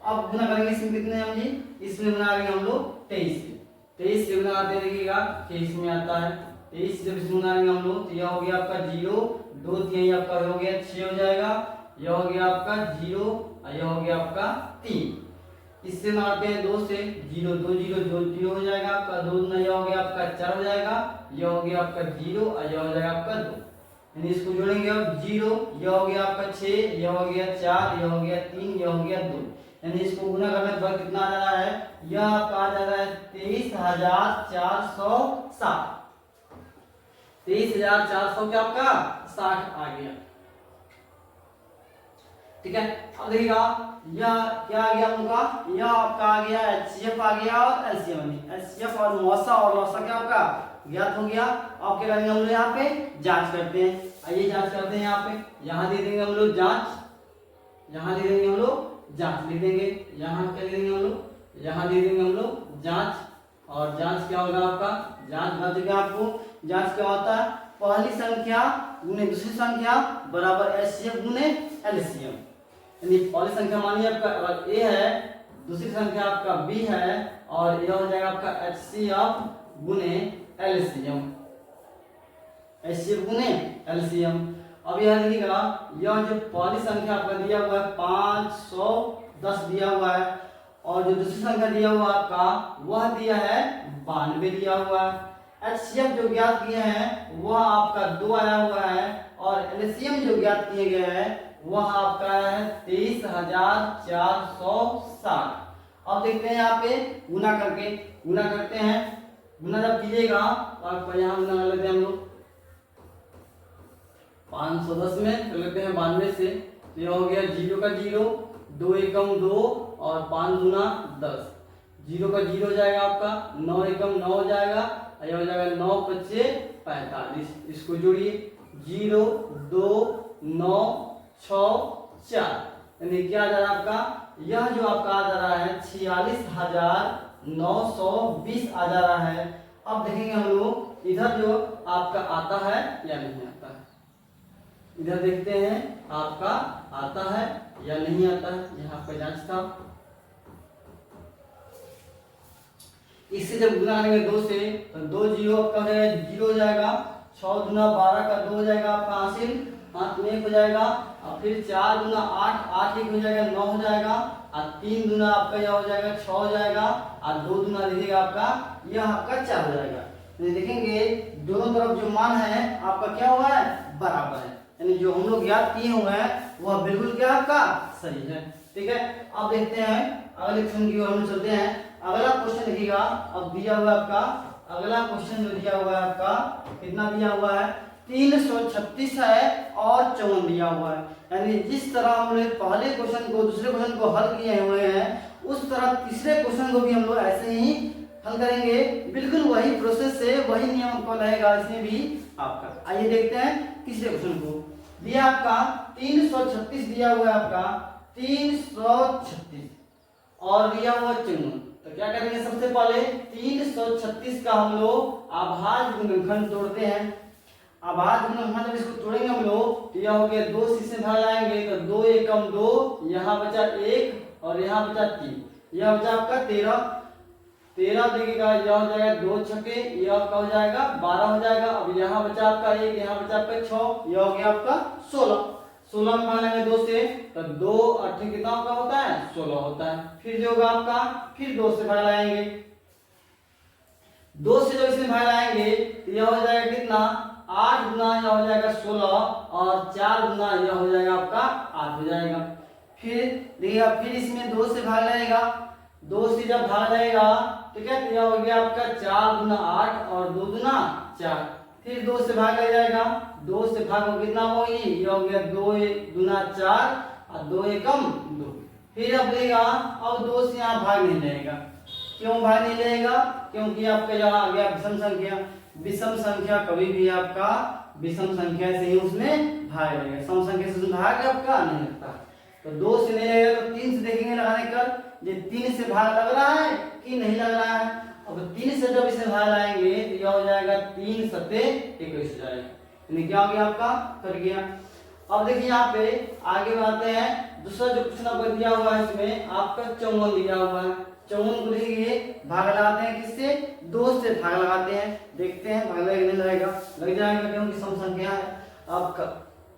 अब गुना करेंगे इसमें कितने हम जी, इसमें गुना करेंगे हम लोग 23 से, 23 से गुना आते देखिएगा 23 में आता है, 23 जब इसमें गुना करेंगे हम लोग तो यह हो गया आपका 0, 2 3 आपका हो गया 6 हो जाएगा, यह हो गया आपका 0 और यह हो गया आपका 3। इससे मारते हैं 2 से, 0 2 0 2 0 हो जाएगा आपका, 2 गुना यह हो गया आपका 4 हो जाएगा, यह हो गया आपका 0 और यह हो जाएगा आपका 2। यानी इसको जोड़ेंगे अब 0, यह हो गया आपका 6, यह हो गया 4, यह हो गया 3, यह हो गया 2। यानी इसको गुना करने के बाद कितना आ जा रहा है, यह आपका आ जा रहा है 23,460, 23,400 क्या आपका 60 आ गया। ठीक है, अब देखिएगा यह क्या आ गया हम लोग का, यह आपका आ गया एचसीएफ आ गया और एलसीएम, एचसीएफ और मौसा और लौसा क्या आपका ज्ञात हो गया। अब क्या करेंगे हम लोग यहाँ पे जांच करते हैं, आइए जांच करते हैं। यहाँ पे यहाँ दे देंगे हम लोग जांच, यहाँ दे देंगे हम लोग जांच लिख देंगे, यहाँ क्या दे देंगे हम लोग, यहाँ दे देंगे हम लोग जांच। और जांच क्या होगा आपका, जांच बता चुके आपको। जांच क्या होता है, पहली संख्या गुने दूसरी संख्या बराबर एचसीएफ गुने एलसीएम। यानी पहली संख्या मानिए आपका अगर ए है, दूसरी संख्या आपका बी है और यह हो जाएगा आपका एचसीएफ गुने एलसीएम, एचसीएफ गुने एलसीएम। अब यह देखिएगा यह जो पहली संख्या आपका दिया हुआ है 510 दिया हुआ है और जो दूसरी संख्या दिया हुआ आपका वह दिया है 92 दिया हुआ है। एचसीएफ जो ज्ञात किए हैं वह आपका 2 आया हुआ है और एलसीएम जो ज्ञात किए गए हैं वह आपका है 23,460। अब देखते हैं यहाँ पे गुना करके, गुना करते हैं। गुना जब कीजिएगा तो आपको यहाँ गुना कर लेते हैं हम लोग 510 में कर लेते हैं 92 से, तो यह हो गया 0 का 0, 2 एकम 2 और 5 गुना 10, 0 का 0 हो जाएगा आपका, 9 एकम 9 हो जाएगा, यह हो जाएगा 9 5 45। इसको जोड़िए 0 2 9 6 4, यानी क्या आ जा रहा है आपका, यह जो आपका आ जा रहा है 46,920 आ जा रहा है। अब देखेंगे हम लोग इधर जो आपका आता है या नहीं आता है, इधर देखते हैं आपका आता है या नहीं आता है, यहाँ पे जांच था। इससे जब गुना करेंगे 2 से तो 2 0 आपका 0 हो जाएगा, 6 गुना 12 का 2 हो जाएगा आपका हासिल, हाथ में 1 हो जाएगा और फिर 4 गुना 8, 8 1 हो जाएगा 9 हो जाएगा और 3 गुना आपका यह हो जाएगा 6 हो जाएगा और 2 गुना देखिएगा आपका यह आपका 4 हो जाएगा। तो देखेंगे दोनों तरफ जो मान है आपका क्या हुआ है बराबर है, यानी जो हम लोग ज्ञात किए हुए हैं वह बिल्कुल क्या आपका सही है। ठीक है, अब देखते हैं अगले क्वेश्चन की ओर हम चलते हैं। अगला क्वेश्चन देखिएगा, अब दिया हुआ है आपका अगला क्वेश्चन जो दिया हुआ है आपका कितना दिया हुआ है 336 है और 54 दिया हुआ है। यानी जिस तरह हम लोग पहले क्वेश्चन को दूसरे क्वेश्चन को हल किए हुए हैं उस तरह तीसरे क्वेश्चन को भी हम लोग ऐसे ही हल करेंगे, बिल्कुल वही प्रोसेस से वही नियम को रहेगा इसमें भी आपका। आइए देखते हैं तीसरे क्वेश्चन को। दिया आपका 336 दिया हुआ है आपका 336 और दिया हुआ 54, तो क्या करेंगे, सबसे पहले 336 का हम लोग अभाज्य गुणनखंड तोड़ते हैं। अभाज्य गुणनखंड जब इसको तोड़ेंगे हम लोग तो यह हो गया 2 से भाग लाएंगे तो 2 एकम 2, यहाँ बचा 1 और यहाँ बचा 3, यह बचा आपका 13 देखिएगा, यह हो जाएगा 2 छके, यह आपका हो जाएगा 12 हो जाएगा। अब यहाँ बचा आपका 1, यहाँ बचा आपका 6, यह हो गया आपका 16 में भाग लेंगे 2 से तो 2 8 कितना का होता है, 16 होता है। फिर जो होगा आपका, फिर 2 से भाग लाएंगे, 2 से जब इसमें भाग लाएंगे तो यह हो जाएगा कितना, 8 गुना यह हो जाएगा 16 और 4 गुना यह हो जाएगा आपका 8 हो जाएगा। फिर देखिएगा, फिर इसमें 2 से भाग लगेगा, 2 से जब भाग लगेगा तो क्या, यह हो गया आपका 4 गुना 8 और 2 गुना 4। फिर 2 से भाग लग जाएगा, 2 से भाग को कितना होगी, यह हो गया 2 गुना 4 और 2 एकम 2। फिर अब लेगा, अब 2 से यहाँ भाग नहीं लगेगा। क्यों भाग नहीं लगेगा, क्योंकि आपका यहाँ आ गया विषम संख्या। विषम संख्या कभी भी आपका विषम संख्या से ही उसमें भाग लगेगा, सम संख्या से भाग आपका नहीं लगता। तो 2 से नहीं लगेगा तो 3 से देखेंगे लगाने कर, ये 3 से भाग लग रहा है कि नहीं लग रहा है। अब 3 से जब इसे भाग लाएंगे तो यह हो जाएगा 3 सते 21 हो जाएगा, यानी क्या हो गया आपका, कट गया। अब देखिए यहाँ पे आगे बढ़ाते हैं, दूसरा जो क्वेश्चन आपको दिया हुआ है इसमें आपका 54 दिया हुआ है। 54 को देखिए भाग लगाते हैं किससे, 2 से भाग लगाते हैं, देखते हैं भाग लगेगा नहीं लगेगा, लग जाएगा क्योंकि सम संख्या है। आपका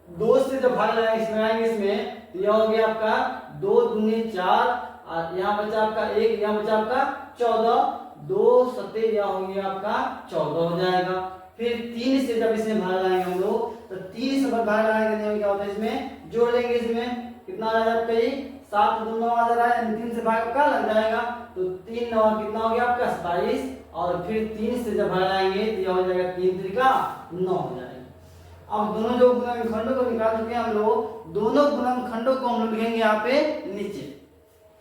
2 से जब भाग लगाएंगे इसमें तो यह हो गया आपका 2 दूनी 4 और यहाँ बचा आपका 1, यहाँ बचा आपका 14, 2 सते यह हो गया आपका 14 हो जाएगा। फिर 3 से जब इसमें भाग लगाएंगे हम लोग तो 3 से भाग लगाएंगे क्या होता है, इसमें जोड़ लेंगे, इसमें कितना आ जाएगा आपका, ये 7 दूना आ जा रहा है, 3 से भाग का लग जाएगा तो 3 और कितना हो गया आपका 27 और फिर 3 से जब भाग लगाएंगे तो यह हो जाएगा 3 त्रिका 9 हो जाएगा। अब दोनों जो गुणनखंडों को निकाल चुके हैं हम लोग, दोनों गुणनखंडों को हम लोग लिखेंगे यहाँ पे नीचे।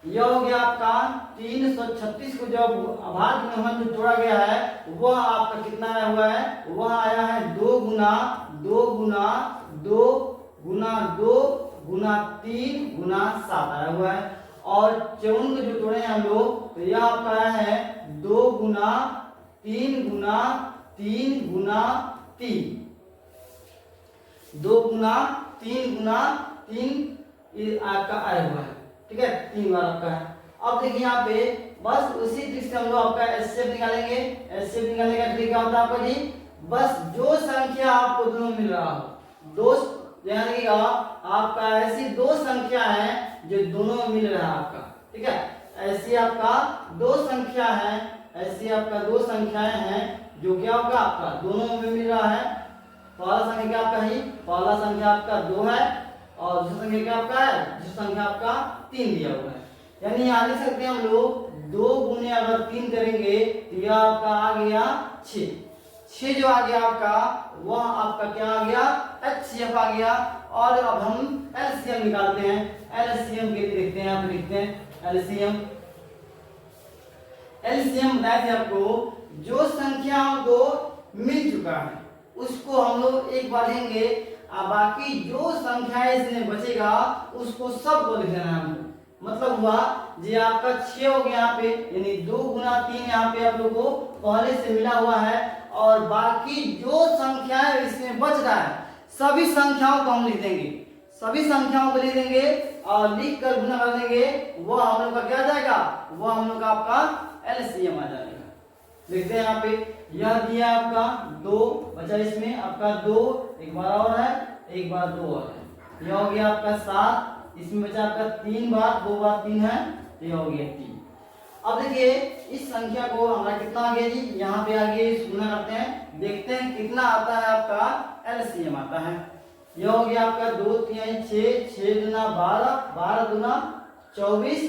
यह हो गया आपका 336 को जब अभाज्य गुणनखंड जो जोड़ा गया है वह आपका कितना आया हुआ है, वह आया है 2 गुना 2 गुना 2 गुना 2 गुना 3 गुना 7 आया हुआ है। और 54 को जो जोड़े हैं हम लोग तो यह आपका आया है 2 गुना 3 गुना 3 गुना 3, 2 गुना 3 गुना 3 आपका आया हुआ है, ठीक है, 3 बार आपका है। अब देखिए यहाँ पे बस उसी ट्रिक से हम लोग आपका एचसीएफ निकालेंगे। एचसीएफ निकालने का ट्रिक क्या होता है आपका जी, बस जो संख्या आपको दोनों मिल रहा हो, दो ध्यान रखिएगा, आपका ऐसी 2 संख्या है जो दोनों में मिल रहा है आपका, ठीक है, ऐसी आपका 2 संख्या है, ऐसी आपका 2 संख्याएं हैं जो क्या होगा आपका दोनों में मिल रहा है। पहला संख्या क्या आपका ही, पहला संख्या आपका 2 है और दूसरा संख्या क्या आपका है, दूसरा संख्या आपका 3 दिया हुआ है। यानी यहाँ लिख सकते हैं हम लोग 2 गुने अगर 3 करेंगे तो यह आपका आ गया 6, 6 जो आ गया आपका वह आपका क्या आ गया, एचसीएफ आ गया। और अब हम एलसीएम निकालते हैं। एलसीएम के लिए देखते हैं, यहाँ पे लिखते हैं एलसीएम। एलसीएम बताए थे आपको, जो संख्याओं को मिल चुका है उसको हम लोग एक बार लेंगे और बाकी जो संख्याएं इसमें बचेगा उसको सबको लिख देना है हमको। मतलब हुआ जी आपका 6 हो गया यहाँ पे, यानी 2 गुना 3 यहाँ पे आप लोगों को पहले से मिला हुआ है और बाकी जो संख्याएं इसमें बच रहा है सभी संख्याओं को हम लिख देंगे, सभी संख्याओं को लिख देंगे और लिख कर गुना कर देंगे, वह हम लोग का क्या आ जाएगा, वह हम लोग का आपका एलसीएम आ जाएगा। देखते हैं यहाँ पे यह दिया आपका 2 बचा, इसमें आपका 2 एक बार और है, एक बार 2 और है, यह हो गया आपका 7, इसमें बचा आपका 3 बार, 2 बार 3 है तो यह हो गया 3। अब देखिए इस संख्या को हमारा कितना आ गया जी, यहाँ पे आगे गुना करते हैं, देखते हैं कितना आता है आपका एलसीएम आता है। यह हो गया आपका 2 3 6, 6 दुना 12, 12 दुना 24,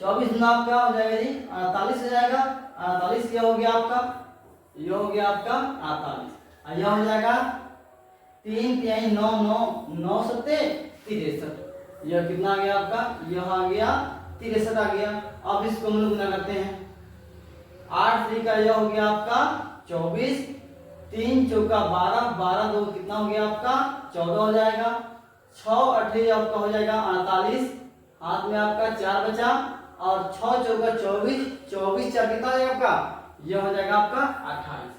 24 दुना आपका हो जाएगा जी 48 हो जाएगा, 48 यह हो गया आपका, यह हो गया आपका 48, यह हो जाएगा 3 3 9 9 9 सत्ते 63, यह कितना आ गया आपका, यह आ गया 63 आ गया। अब इसको हम लोग गुना करते हैं, 8 3 का यह हो गया आपका 24, 3 चौका 12, 12 2 कितना हो गया आपका 14 हो जाएगा, 6 8 आपका हो जाएगा 48, हाथ में आपका 4 बचा, और 6 चौका 24, 24 चार कितना हो जाएगा आपका, यह हो जाएगा आपका 28।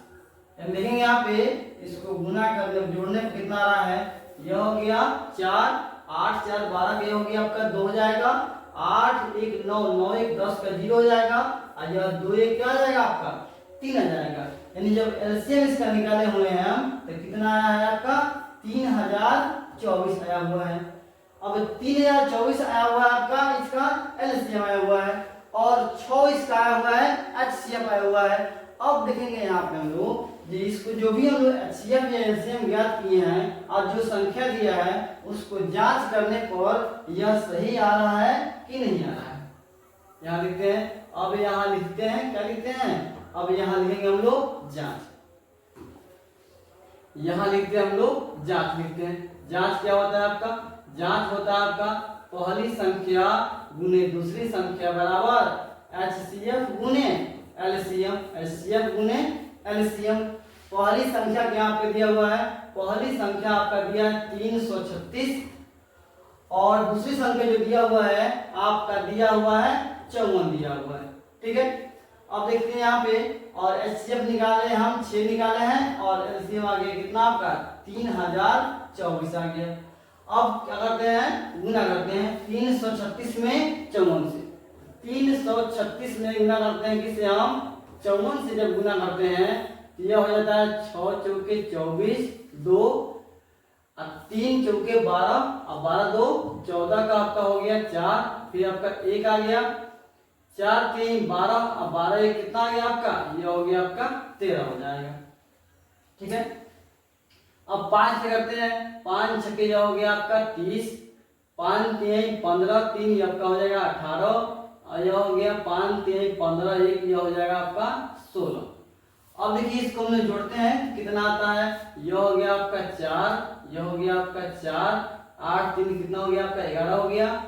देखेंगे यहाँ पे इसको गुना करने जोड़ने पर कितना आ रहा है, यह हो गया 4, 8 4 12 का, यह हो गया आपका 2 हो जाएगा, 8 1 9, 9 1 10 का 0 हो जाएगा, और यह 2 1 क्या हो जाएगा आपका 3 आ जाएगा। यानी जब एलसीएम इसका निकाले हुए हैं हम तो कितना आया है आपका 3024 आया हुआ है। अब 3024 आया हुआ है आपका, इसका एलसीएम आया हुआ है, और 6 इसका आया हुआ है, एचसीएफ आया हुआ है। अब देखेंगे यहाँ पे हम लोग इसको जो भी हम लोग एचसीएफ या एलसीएम ज्ञात किए हैं और जो संख्या दिया है उसको जांच करने पर यह सही आ रहा है कि नहीं आ रहा है। यहाँ लिखते हैं, अब यहाँ लिखते हैं, क्या लिखते हैं, अब यहाँ लिखेंगे हम लोग जांच, यहाँ लिखते हैं हम लोग जांच लिखते हैं। जांच क्या होता है आपका, जांच होता है आपका पहली संख्या गुने दूसरी संख्या बराबर एचसीएफ गुने एलसीएम, एचसीएफ गुने एलसीएम। पहली संख्या क्या आपको दिया हुआ है, पहली संख्या आपका दिया है 336, और दूसरी संख्या जो दिया हुआ है आपका दिया हुआ है 54 दिया हुआ है, ठीक है। अब देखते हैं यहाँ पे, और एचसीएफ निकाले हम 6 निकाले हैं, और एलसीएम आ गया कितना आपका 3024 आ गया। अब क्या करते हैं, गुना करते हैं 336 में 54 से, 336 में गुना करते हैं किसे हम 54 से, जब गुना करते हैं तो यह हो जाता है 6 चौके 24, 2 और 3 चौके 12, और 12 2 14 का आपका हो गया 4, फिर आपका 1 आ गया, 4 3 12, और 12 1 कितना आ गया आपका, यह हो गया आपका 13 हो जाएगा, ठीक है। अब 5 से करते हैं, 5 छक्के जो हो गया आपका 30, 5 3 15, 3 ये आपका हो जाएगा 18, और यह हो गया 5 3 15, 1 यह हो जाएगा आपका 16। अब देखिए इसको हम जोड़ते हैं कितना आता है, यह हो गया आपका 4, यह हो गया आपका 4, 8 3 कितना हो गया आपका 11 हो गया,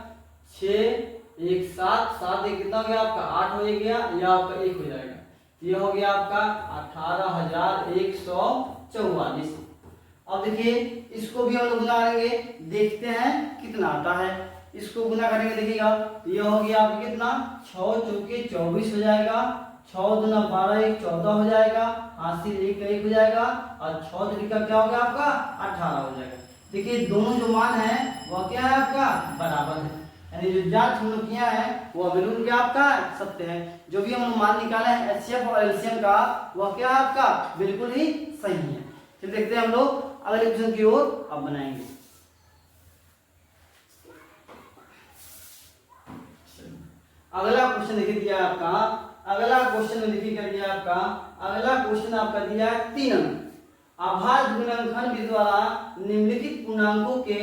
6 1 7, 7 1 कितना हो गया आपका 8 हो गया, यह आपका 1 हो जाएगा, यह हो गया आपका 18144। अब देखिए इसको भी हम लोग गुना करेंगे, देखते हैं कितना आता है। इसको गुना करेंगे, देखिएगा यह हो गया आपका कितना 6 चौके 24 हो जाएगा, 6 दूना 12 1 14 हो जाएगा, हासिल 1 का 1 हो जाएगा, और 6 तरीका क्या हो गया आपका 18 हो जाएगा। देखिए दोनों जो मान है वह क्या है आपका बराबर है, यानी जो जांच हम लोग किया है वह बिल्कुल क्या आपका सत्य है। जो भी हम लोग मान निकाले हैं एचसीएफ और एलसीएम का वह क्या है आपका बिल्कुल ही सही है। चलिए देखते हैं हम लोग अगले क्वेश्चन की ओर अब बनाएंगे। अगला क्वेश्चन लिख दिया आपका, अगला क्वेश्चन में लिखी कर दिया आपका, अगला क्वेश्चन आपका दिया है 3 अंक। अभाज्य गुणनखंड विधि द्वारा निम्नलिखित पूर्णांकों के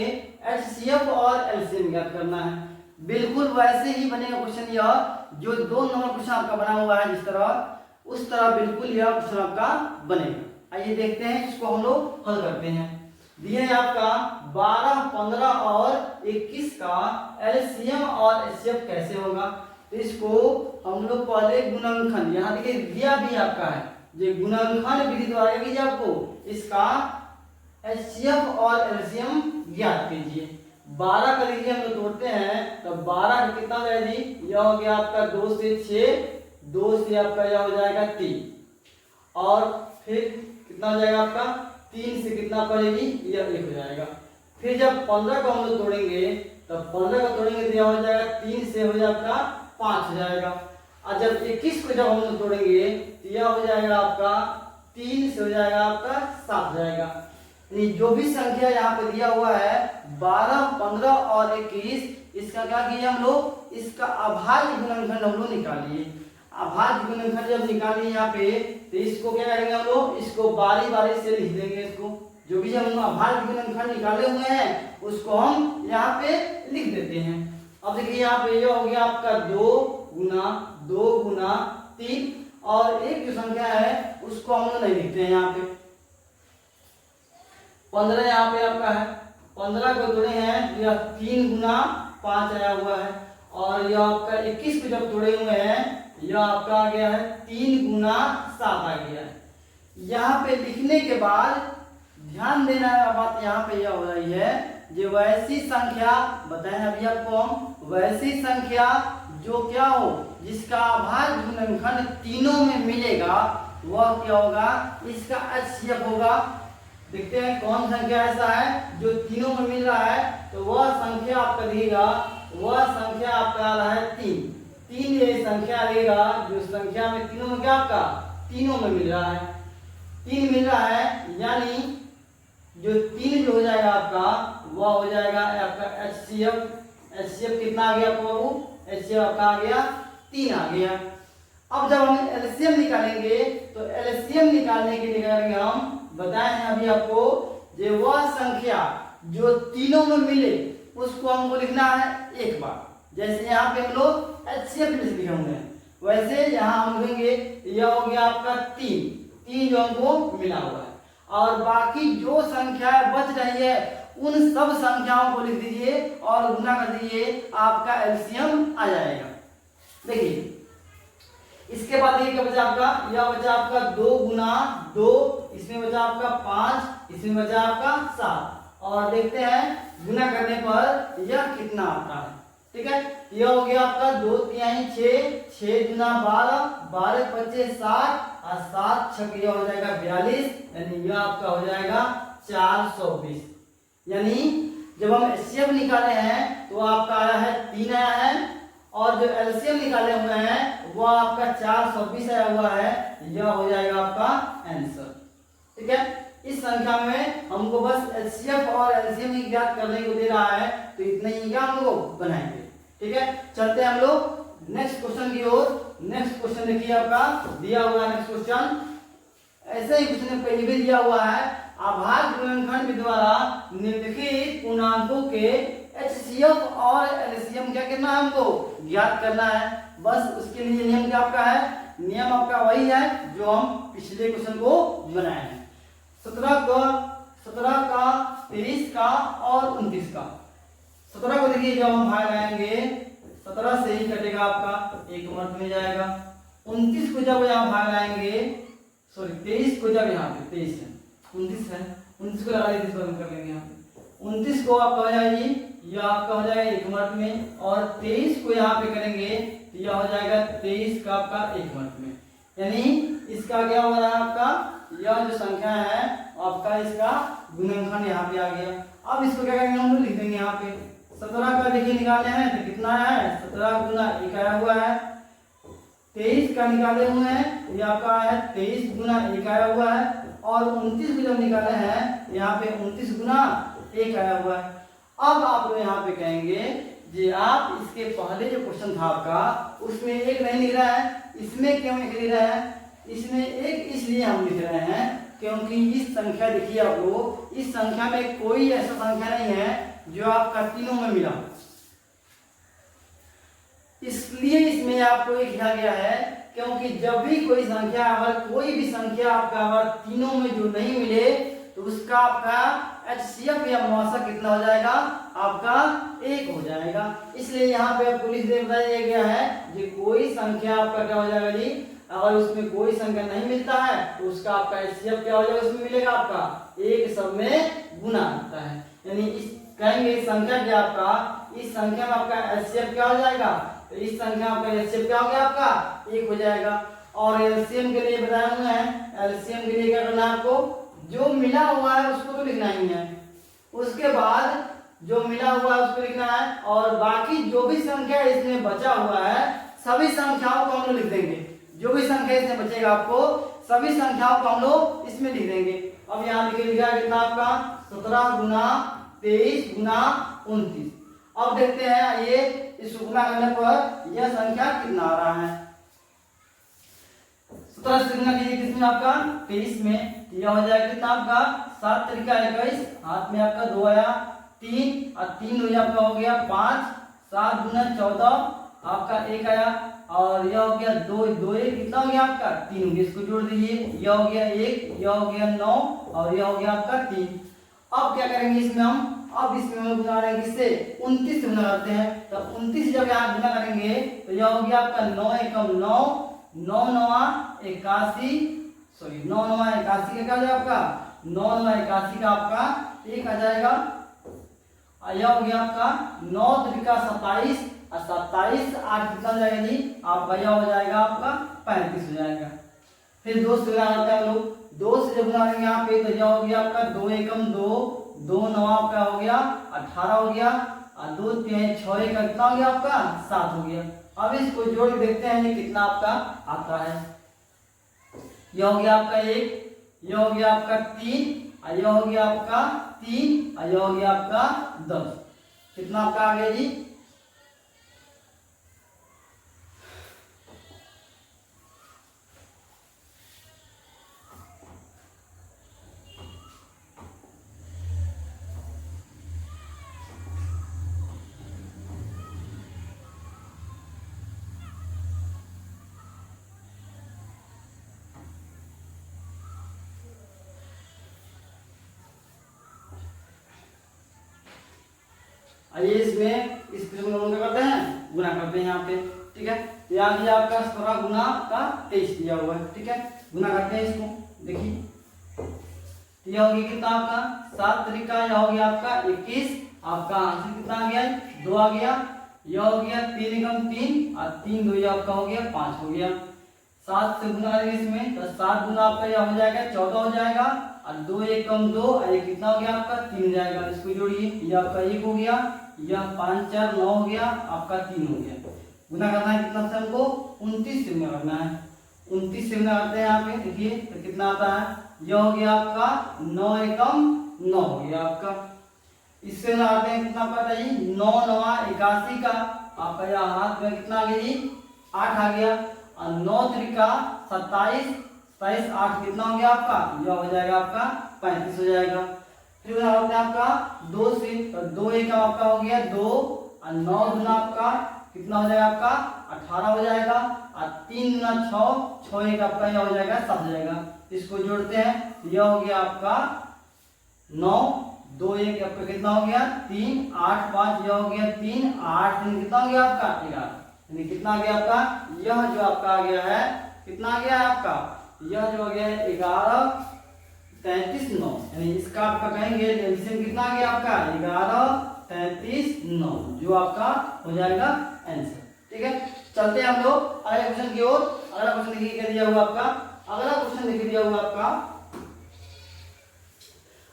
एचसीएफ और एलसीएम ज्ञात करना है। बिल्कुल वैसे ही बनेगा क्वेश्चन, यह जो 2 नंबर क्वेश्चन आपका बना हुआ है जिस तरह उस तरह बिल्कुल यह क्वेश्चन आपका बनेगा। आइए देखते हैं, इसको हम लोग हल करते हैं। दिए है आपका 12 15 और 21 का एलसीएम और एचसीएफ कैसे होगा, तो इसको हम लोग पहले गुणनखंड, यहाँ देखिए दिया भी आपका है, ये गुणनखंड विधि द्वारा कीजिए आपको इसका एचसीएफ और एलसीएम ज्ञात कीजिए। 12 का लीजिए हम लोग तोड़ते हैं तो 12 का कितना हो जाएगा जी, यह हो गया आपका 2 से 6, 2 से आपका यह हो जाएगा 3, और फिर कितना हो जाएगा आपका 3 से कितना पड़ेगी, यह 1 हो जाएगा। फिर जब 15 को हम लोग तोड़ेंगे तो 15 को तोड़ेंगे तो यह हो जाएगा 3 से हो जाएगा आपका 5 हो जाएगा, और जब 21 को जब हम लोग तोड़ेंगे तो यह हो जाएगा आपका 3 से हो जाएगा आपका 7 हो जाएगा। जो भी संख्या यहाँ पे दिया हुआ है 12 15 और 21, इसका क्या किए हम लोग, इसका अभाज्य गुणनखंड हम लोग निकालिए। अभाज्य गुणनखंड जब निकालिए यहाँ पे तो इसको क्या करेंगे हम लोग, इसको बारी बारी से लिख देंगे। इसको जो भी हम अभाज्य गुणनखंड निकाले हुए हैं उसको हम यहाँ पे लिख देते हैं। अब देखिए यहाँ पे यह हो गया आपका 2 गुना 3, और एक जो संख्या है उसको हम लोग नहीं लिखते हैं यहाँ पे। 15 यहाँ पे आपका है, 15 को तोड़े हैं तो यह 3 गुना 5 आया हुआ है, और यह आपका 21 को जब तोड़े हुए हैं यह आपका आ गया है 3 गुना 7 आ गया है। यहाँ पे लिखने के बाद ध्यान देना है बात यहाँ पे यह हो रही है, जो वैसी संख्या बताएं अभी आपको हम, वैसी संख्या जो क्या हो, जिसका अभाज्य गुणनखंड तीनों में मिलेगा वह क्या होगा, इसका HCF होगा। देखते हैं कौन संख्या ऐसा है जो तीनों में मिल रहा है, तो वह संख्या आपका दिखेगा, वह संख्या आपका आ रहा है 3। 3 ये संख्या रहेगा जो संख्या में तीनों में क्या आपका तीनों में मिल रहा है, 3 मिल रहा है, यानी जो 3 जो हो जाएगा आपका वह हो जाएगा आपका HCF। HCF कितना आ गया आपको बाबू, HCF आपका आ गया 3 आ गया। अब जब हम LCM निकालेंगे तो LCM निकालने के लिए करेंगे हम बताए हैं अभी आपको, जो वह संख्या जो तीनों में मिले उसको हमको लिखना है एक बार। जैसे यहाँ पे हम लोग HCF लिखे हुए हैं, वैसे यहाँ हम लिखेंगे यह हो गया आपका 3 जो हमको मिला हुआ है, और बाकी जो संख्या बच रही है उन सब संख्याओं को लिख दीजिए और गुना कर दीजिए, आपका LCM आ जाएगा। देखिए इसके बाद ये क्या बचा आपका, यह बचा आपका 2 गुना 2, इसमें बचा आपका 5, इसमें बचा आपका 7, और देखते हैं गुना करने पर यह कितना आता है। ठीक है, यह हो गया आपका 2 तिहाई 6, 6 गुना 12, 12 पच्चीस 60, और 7 छक यह हो जाएगा 42, यानी यह आपका हो जाएगा 420। यानी जब हम HCF निकाले हैं तो आपका आया है 3 आया है, और जो LCM निकाले हुए हैं वो आपका 420 आया हुआ है, यह हो जाएगा आपका आंसर। ठीक है, इस संख्या में हमको बस HCF और LCM ही ज्ञात करने को दे रहा है, तो इतने ही क्या हम लोग बनाएंगे। ठीक है, चलते हैं हम लोग नेक्स्ट क्वेश्चन की ओर। नेक्स्ट क्वेश्चन देखिए आपका दिया हुआ है नेक्स्ट क्वेश्चन, ऐसे ही क्वेश्चन पहले भी दिया हुआ है, अभाज्य गुणनखंड के द्वारा निम्नलिखित पूर्णांकों के HCF और LCM क्या करना है हमको ज्ञात करना है। बस उसके लिए नियम क्या आपका है, नियम आपका वही है जो हम पिछले क्वेश्चन को बनाए हैं। 17 का 23 का और 29 का। 17 को देखिए जब हम भाग लगाएंगे 17 से ही कटेगा आपका 1 मर्द में जाएगा। 29 को जब यहाँ भाग लगाएंगे, सॉरी 23 को जब यहाँ पे 23 है 29 है, 29 को लगा देंगे, इस बार हम कर लेंगे यहाँ पे 29 को आपका हो जाएगी, यह आपका हो जाएगा 1 मर्द में, और 23 को यहाँ पे करेंगे तो यह हो जाएगा 23 का आपका 1 मर्द में, यानी इसका क्या हो रहा है आपका, यह जो संख्या है आपका इसका गुणनखंड यहाँ पे आ गया। अब इसको क्या करेंगे हम लोग लिख देंगे यहाँ पे 17 का देखिए निकाले हैं तो कितना है 17 गुना 1 आया हुआ है, 23 का निकाले हुए हैं ये आपका है 23 गुना 1 आया हुआ है, और 29 को जब निकाले हैं यहाँ पे 29 गुना 1 आया हुआ है। अब आप लोग यहाँ पे कहेंगे जी आप इसके पहले जो क्वेश्चन था आपका उसमें 1 नहीं लिख रहा है, इसमें क्यों 1 लिख रहा है, इसमें 1 इसलिए हम लिख रहे हैं क्योंकि इस संख्या देखिए आप लोग, इस संख्या में कोई ऐसा संख्या नहीं है जो आपका तीनों में मिला, इसलिए इसमें आपको 1 लिखा गया है। क्योंकि जब भी कोई संख्या अगर कोई भी संख्या आपका अगर तीनों में जो नहीं मिले तो उसका आपका HCF या मौसा कितना हो जाएगा आपका 1 हो जाएगा। इसलिए यहाँ पे आपको लिख दे बताया गया है कि कोई संख्या आपका क्या हो जाएगा जी, अगर उसमें कोई संख्या नहीं मिलता है तो उसका आपका HCF क्या हो जाएगा, उसमें मिलेगा आपका 1 सब में गुना होता है, यानी इस कहेंगे इस संख्या के आपका इस संख्या में आपका HCF क्या हो जाएगा, तो इस संख्या आपका HCF क्या हो गया आपका 1 हो जाएगा। और LCM के लिए बताया हुआ है, LCM के लिए क्या करना है आपको, जो मिला हुआ है उसको तो लिखना ही है, उसके बाद जो मिला हुआ है उसको लिखना है, और बाकी जो भी संख्या इसमें बचा हुआ है सभी संख्याओं को हम लोग लिख देंगे, जो भी संख्या इसमें बचेगा आपको सभी संख्याओं को हम लोग इसमें लिख देंगे। अब यहाँ लिखा कितना आपका 17 गुना 23 गुना 29। अब देखते हैं ये इस गुना करने पर यह संख्या कितना आ रहा है। 17 से गुना कीजिए किसमें आपका 23 में, यह हो जाएगा कितना आपका 7 त्रिका 21, हाथ में आपका 2 आया 3 और 3 हो आपका हो गया 5, 7 गुना 14 आपका 1 आया, और यह हो गया 2 2 1 कितना हो गया आपका 3 हो गया, इसको जोड़ दीजिए, यह हो गया 1, यह हो गया 9 और यह हो गया आपका 3। अब क्या करेंगे इसमें अब इसमें हम गुना करेंगे किससे 29 से गुना करते हैं, तो 29 जब यहाँ गुना करेंगे तो यह हो गया आपका 9 एकम 9, 9 9 81, सॉरी 9 9 81 का क्या हो जाएगा आपका 9 9 81 का आपका 1 आ जाएगा। यह हो गया आपका 9 त्रिका 27, और 27 8 कितना हो जाएगा जी आपका, यह हो जाएगा आपका 35 हो जाएगा। फिर 2 से गुना करते हैं हम लोग, 2 से जब गुना करेंगे यहाँ पे तो यह हो गया आपका 2 एकम 2, 2 9 आपका हो गया 18 हो गया, और 2 3 6 का कितना हो गया आपका 7 हो गया। अब इसको जोड़ के देखते हैं ये कितना आपका आता है। यह हो गया आपका 1, यह हो गया आपका 3, और यह हो गया आपका 3, और यह हो गया आपका 10। कितना आपका आ गया जी, आइए इसमें इस प्रश्न को क्या करते हैं गुना करते हैं यहाँ पे, ठीक है। तो यहाँ भी आपका 17 गुना का 23 दिया हुआ है, ठीक है। गुना करते हैं इसको, देखिए तो यह हो गया कितना आपका 7 तरीका, यह हो गया आपका 21, आपका आंसर कितना आ गया 2 आ गया। यह हो गया 3 एकम 3 और 3 2 आपका हो गया 5 हो गया। 7 से गुना करेंगे इसमें तो 7 गुना आपका यह हो जाएगा 14 हो जाएगा, और 2 एकम 2 और ये कितना हो गया आपका 3 हो जाएगा। इसको जोड़िए, ये आपका 1 हो गया, यह 5 4 9 हो गया, आपका 3 हो गया। गुना करना है कितना से हमको 29 से गुना करना है, 29 से गुना करते हैं यहाँ पे, देखिए तो कितना आता है, यह हो गया आपका 9 एकम 9 हो गया आपका। इससे गुना करते हैं कितना पता है 9 9 81 का, आपका यह हाथ में कितना आ गया जी 8 आ गया, और 9 त्रिका 27 27 8 कितना हो गया आपका, यह हो जाएगा आपका 35 हो जाएगा। फिर गुना करते हैं आपका 2 से, तो 2 एकम आपका हो गया 2, और 9 गुना आपका कितना हो जाएगा आपका 18 हो जाएगा, और 3 गुना 6 6 एक आपका यह हो जाएगा 7 हो जाएगा। इसको जोड़ते हैं, यह हो गया आपका 9 2 1 आपका कितना हो गया 3 8 5, यह हो गया 3 8 3 कितना हो गया आपका 11, यानी कितना आ गया आपका, यह जो आपका आ गया है कितना आ गया है आपका, यह जो हो गया 11 33 9, यानी इसका आपका कहेंगे एलसीएम कितना आ गया आपका 11 33 9, जो आपका हो जाएगा आंसर, ठीक है। चलते हैं हम लोग अगले क्वेश्चन की ओर। अगला क्वेश्चन देखिए क्या दिया हुआ आपका, अगला क्वेश्चन देखिए दिया हुआ आपका,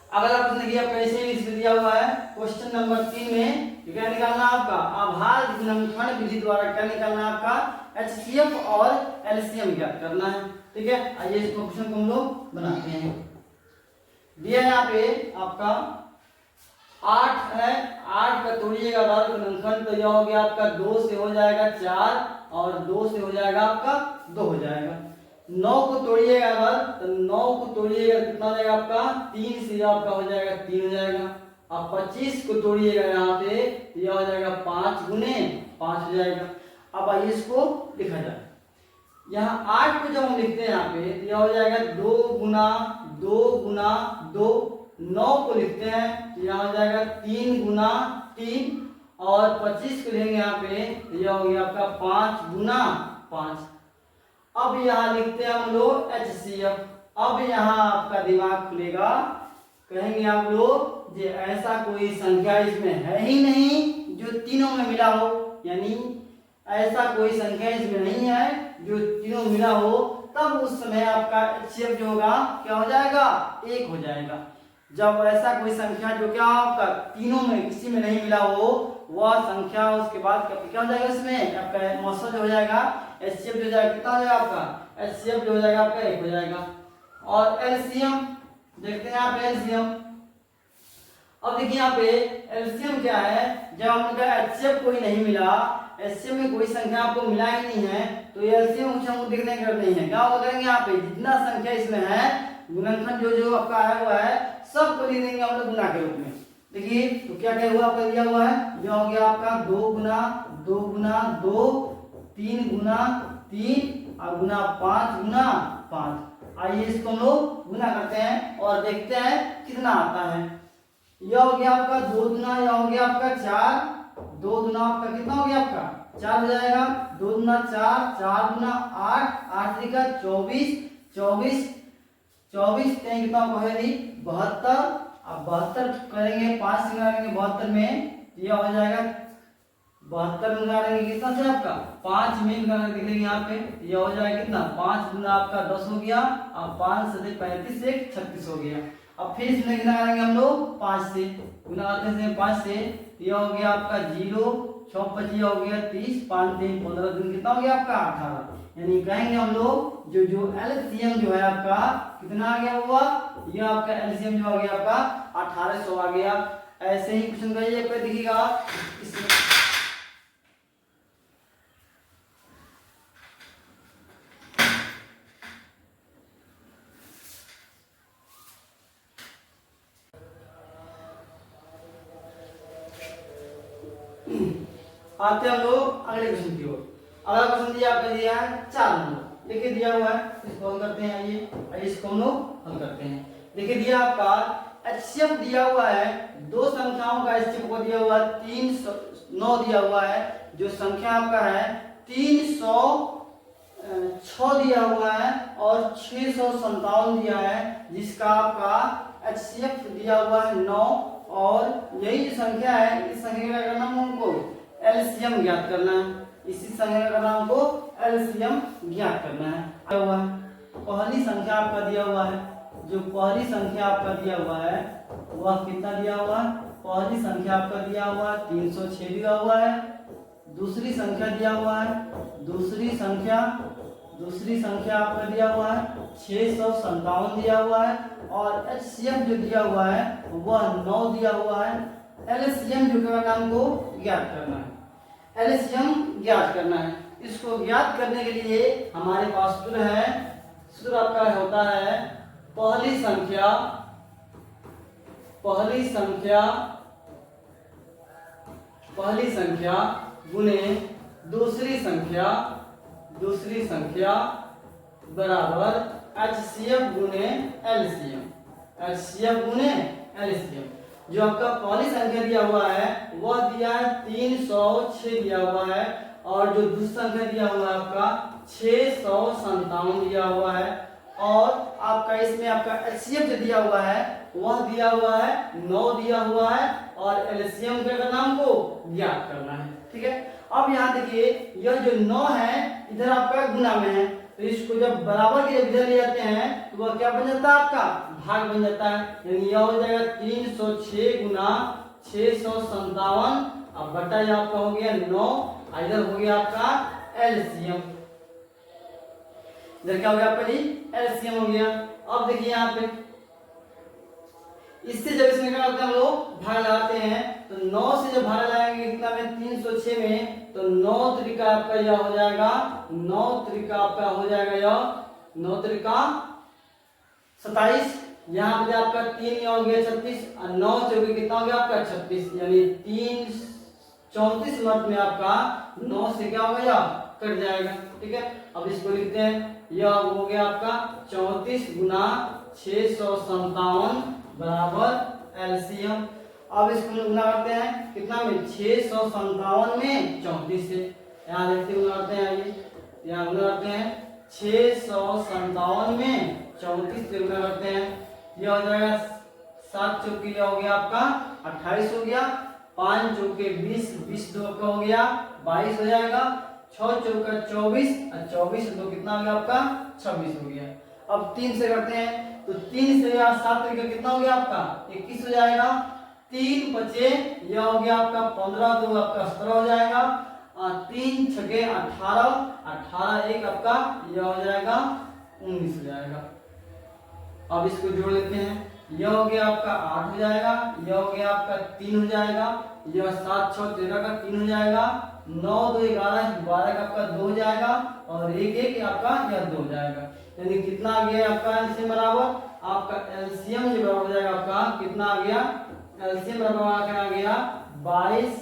अगला क्वेश्चन देखिए आपका ऐसे ही इसमें दिया हुआ है क्वेश्चन नंबर 3 में क्या निकालना आपका, अभाज्य गुणनखंड विधि द्वारा क्या निकालना आपका एचसीएफ और एलसीएम ज्ञात करना है, ठीक है। आइए इस क्वेश्चन को हम लोग बनाते हैं। दिया यहाँ पे आपका 8 है, 8 का तोड़िएगा अभाज्य गुणनखंड, तो यह हो गया आपका 2 से हो जाएगा 4, और 2 से हो जाएगा आपका 2 हो जाएगा। 9 को तोड़िएगा अगर, तो 9 को तोड़िएगा कितना हो जाएगा आपका 3 से आपका हो जाएगा 3 हो जाएगा। अब 25 को तोड़िएगा यहाँ पे, तो यह हो जाएगा 5 गुने 5 हो जाएगा। अब आइए इसको लिखा जाए, यहाँ 8 को जब हम लिखते हैं यहाँ पे, तो यह हो जाएगा 2 गुना 2 गुना 2। 9 को लिखते हैं तो यह हो जाएगा 3 गुना 3, और 25 को लेंगे यहाँ पे, तो यह हो गया आपका 5 गुना 5। अब यहाँ लिखते हैं हम लोग HCF। अब यहाँ आपका दिमाग खुलेगा, कहेंगे आप लोग जे ऐसा कोई संख्या इसमें है ही नहीं जो तीनों में मिला हो, यानी ऐसा कोई संख्या इसमें नहीं है जो तीनों मिला हो, तब उस समय आपका HCF जो होगा क्या हो जाएगा 1 हो जाएगा। जब ऐसा कोई संख्या जो क्या आपका तीनों में किसी में नहीं मिला हो, वह संख्या उसके बाद क्या हो जाएगा इसमें आपका मौसम जो हो जाएगा HCF जो हो जाएगा कितना हो जाएगा आपका HCF जो हो जाएगा आपका 1 हो जाएगा। और एलसीएम देखते हैं यहाँ पे एलसीएम। अब देखिए यहाँ पे एलसीएम क्या है, जब हमने कहा HCF कोई नहीं मिला, HCF में कोई संख्या आपको मिला ही नहीं है, तो एलसीएम हम देखने करते हैं क्या करेंगे यहाँ पे जितना संख्या इसमें है गुणनखंड जो जो आपका आया हुआ है सबको लिख देंगे हम लोग गुना के रूप में। देखिए तो क्या क्या हुआ आपका दिया हुआ है, जो हो गया आपका 2 गुना 2 गुना 2, 3 गुना 3 और गुना 5 गुना 5। आइए इसको हम लोग गुना करते हैं और देखते हैं कितना आता है। यह हो गया आपका 2 गुना, यह हो गया आपका 4, 2 गुना आपका कितना हो गया आपका 4 हो जाएगा, 2 गुना 4, 4 गुना 8, 8 का 24, 24 24 कितना है 72। अब 72 करेंगे 5 से करेंगे 72 में, यह हो जाएगा 72 गुना करेंगे कितना से आपका 5 में गुना देख लेंगे यहाँ पे, ये हो जाएगा कितना 5 गुना आपका 10 हो गया और 5 से 35 से 36 हो गया। अब फिर इसमें गुना करेंगे हम लोग 5 से, गुना करते हैं 5 से, ये हो गया आपका 0, 6 25 हो गया 30, 5 3 15 दिन कितना हो गया आपका 18। यानी कहेंगे हम लोग जो एलसीएम जो है आपका कितना आ गया हुआ, ये आपका एलसीएम जो आ गया आपका 1800 आ गया। ऐसे ही क्वेश्चन का ये पे दिखेगा इसमें आते हैं हम लोग अगले क्वेश्चन की ओर। अगला क्वेश्चन दिया आपका दिया है 4 नंबर, देखिए दिया हुआ है, इसको हल करते हैं। आइए इसको हम लोग हल करते हैं। देखिए दिया आपका एचसीएफ दिया हुआ है, दो संख्याओं का एचसीएफ को दिया हुआ है 309 दिया हुआ है, जो संख्या आपका है 306 दिया हुआ है और 657 दिया है, जिसका आपका एचसीएफ दिया हुआ है 9। और यही जो संख्या है इस संख्या का करना हमको एलसीएम ज्ञात करना है, इसी संख्या का नाम को एलसीएम ज्ञात करना है। दिया हुआ है पहली संख्या आपका दिया हुआ है, जो पहली संख्या आपका दिया हुआ है वह कितना दिया हुआ है, पहली संख्या आपका दिया हुआ है 306 दिया हुआ है। दूसरी संख्या दिया हुआ है, दूसरी संख्या आपका दिया हुआ है 657 दिया हुआ है। और एचसीएम जो दिया हुआ है वह 9 दिया हुआ है। एलसीएम जो का नाम को ज्ञात करना है, एलसीएम ज्ञात करना है। इसको ज्ञात करने के लिए हमारे पास सूत्र है, सूत्र आपका होता है पहली संख्या गुने दूसरी संख्या बराबर एचसीएफ गुने एलसीएम। जो आपका पहली संख्या दिया हुआ है वह दिया है 306 दिया हुआ है, और जो दूसरी संख्या दिया हुआ है आपका 657 दिया हुआ है। और आपका इसमें आपका एचसीएफ जो दिया हुआ है वह दिया हुआ है 9 दिया हुआ है, और एलसीएम के नाम को ज्ञात करना है। ठीक है, अब यहाँ देखिए यह जो 9 है इधर आपका गुना में है, तो इसको जब बराबर के इधर ले जाते हैं तो वह क्या बन जाता है आपका भाग बन जाता है। यानी यह हो जाएगा 306 गुना 657 अब बटा ये आपका हो गया 9, इधर हो गया आपका एलसीएम, इधर क्या हो गया आपका एलसीएम हो गया। अब देखिए यहाँ पे इससे जब इसमें क्या करते हैं हम लोग भाग लगाते हैं, तो 9 से जब भाग लगाएंगे कितना में 306 में, तो 9 त्रिका आपका यह हो जाएगा 9 त्रिका आपका हो जाएगा यह 9 त्रिका 27। यहाँ पे आपका 3 हो गया 36 और 9 चौके कितना हो गया आपका 36, यानी 3 34 मिनट में आपका 9 से क्या हो गया कट जाएगा। ठीक है, अब इसको लिखते हैं, यह हो गया आपका 34 गुना 657 बराबर एलसीएम। अब इसको गुना करते हैं कितना में 657 में 34 से, यहाँ देखते गुना करते हैं, आइए यहाँ गुना करते हैं 657 में 34 से गुना करते हैं, यह हो जाएगा 7 चौके हो गया आपका 28 हो गया, 5 चौके 20, 20 दो का हो गया 22 हो जाएगा, 6 चौका 24 और 24 दो कितना हो गया आपका 26 हो गया। अब 3 से करते हैं, तो 3 से 7 तरीके कितना हो गया आपका 21 हो जाएगा, 3 बचे यह हो गया आपका 15 दो आपका 17 हो जाएगा, 3 छके 18, 18 एक आपका यह हो जाएगा 19 हो जाएगा। अब इसको जोड़ लेते हैं, यह हो गया आपका 8 हो जाएगा, यह हो गया आपका 3 हो जाएगा, यह 7 6 13 का 3 हो जाएगा, 9 2 11 12 का आपका 2 हो जाएगा, और 1 1 आपका यह 2 हो जाएगा। यानी कितना आ गया आपका एलसीएम बराबर, आपका एलसीएम जो बराबर हो जाएगा आपका कितना आ गया, एलसीएम बराबर आ गया 22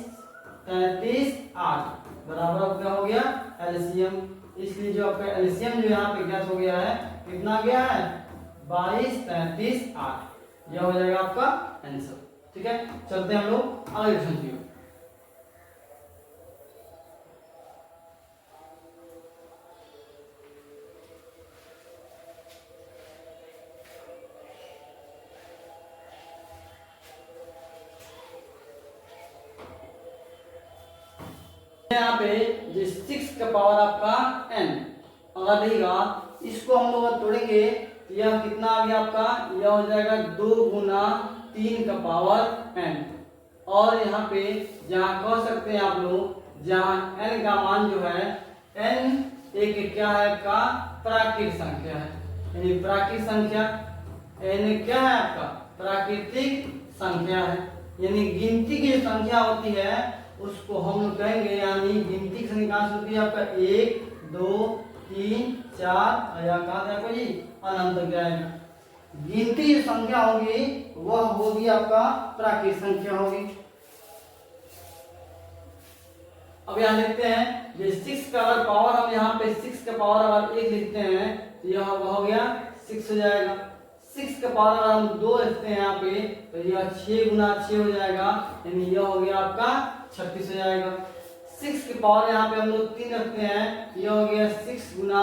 33 8 बराबर क्या हो गया एलसीएम। इसलिए जो आपका एलसीएम जो यहाँ पे ज्ञात हो गया है कितना गया है 22 33 8, यह हो जाएगा आपका आंसर। ठीक है, चलते हैं हम लोग अगले क्वेश्चन की ओर। यहाँ पे जो 6 का पावर आपका n अगर रहेगा, इसको हम लोग तोड़ेंगे, यह कितना आ गया आपका, यह हो जाएगा 2 गुना 3 का पावर n। और यहाँ पे जहाँ कह सकते हैं आप लोग, जहाँ n का मान जो है, n एक क्या है आपका प्राकृतिक संख्या है, यानी प्राकृतिक संख्या n क्या है आपका प्राकृतिक संख्या है, यानी गिनती की जो संख्या होती है उसको हम लोग कहेंगे, यानी गिनती की संख्या कहाँ से होती है आपका 1 2 3 4 या कहाँ से आपका जी अनंत तक जाएगा। गिनती जो संख्या होगी वह होगी आपका प्राकृतिक संख्या होगी। अब यहाँ देखते हैं, ये 6 का अगर पावर हम यहाँ पे 6 का पावर अगर 1 लिखते हैं तो यह हो गया 6 हो जाएगा। 6 का पावर अगर हम 2 लिखते हैं यहाँ पे तो यह 6 गुना 6 हो जाएगा, यानी यह हो गया आपका 36 हो जाएगा। 6 के पावर यहाँ पे हम लोग 3 रखते हैं, यह हो गया 6 गुना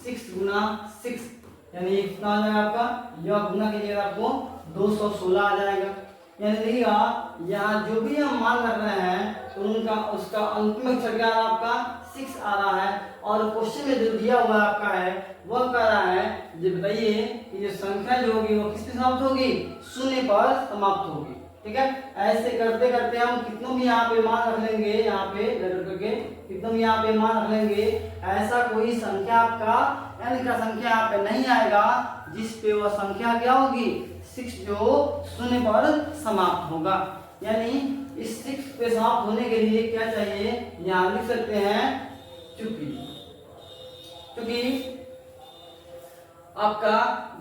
6, यानी कितना आ जाएगा आपका, यह गुना कीजिएगा आपको 216 आ जाएगा। यानी देखिएगा यहाँ जो भी हम मान रख रहे हैं तो उनका उसका अंतिम अक्षर क्या आ रहा है आपका 6 आ रहा है। और क्वेश्चन में जो दिया हुआ आपका है वह कह रहा है, ये बताइए कि ये संख्या जो होगी वो किस पे समाप्त होगी, शून्य पर समाप्त होगी। ठीक है, ऐसे करते करते हम कितनों भी यहाँ पे मान रख लेंगे, यहाँ पे लेटर करके कितनों भी यहाँ पे मान रख लेंगे, ऐसा कोई संख्या आपका n का संख्या यहाँ पे नहीं आएगा जिस पे वह संख्या क्या होगी 6 जो शून्य पर समाप्त होगा। यानी इस 6 पे समाप्त होने के लिए क्या चाहिए, यहाँ लिख सकते हैं चूंकि आपका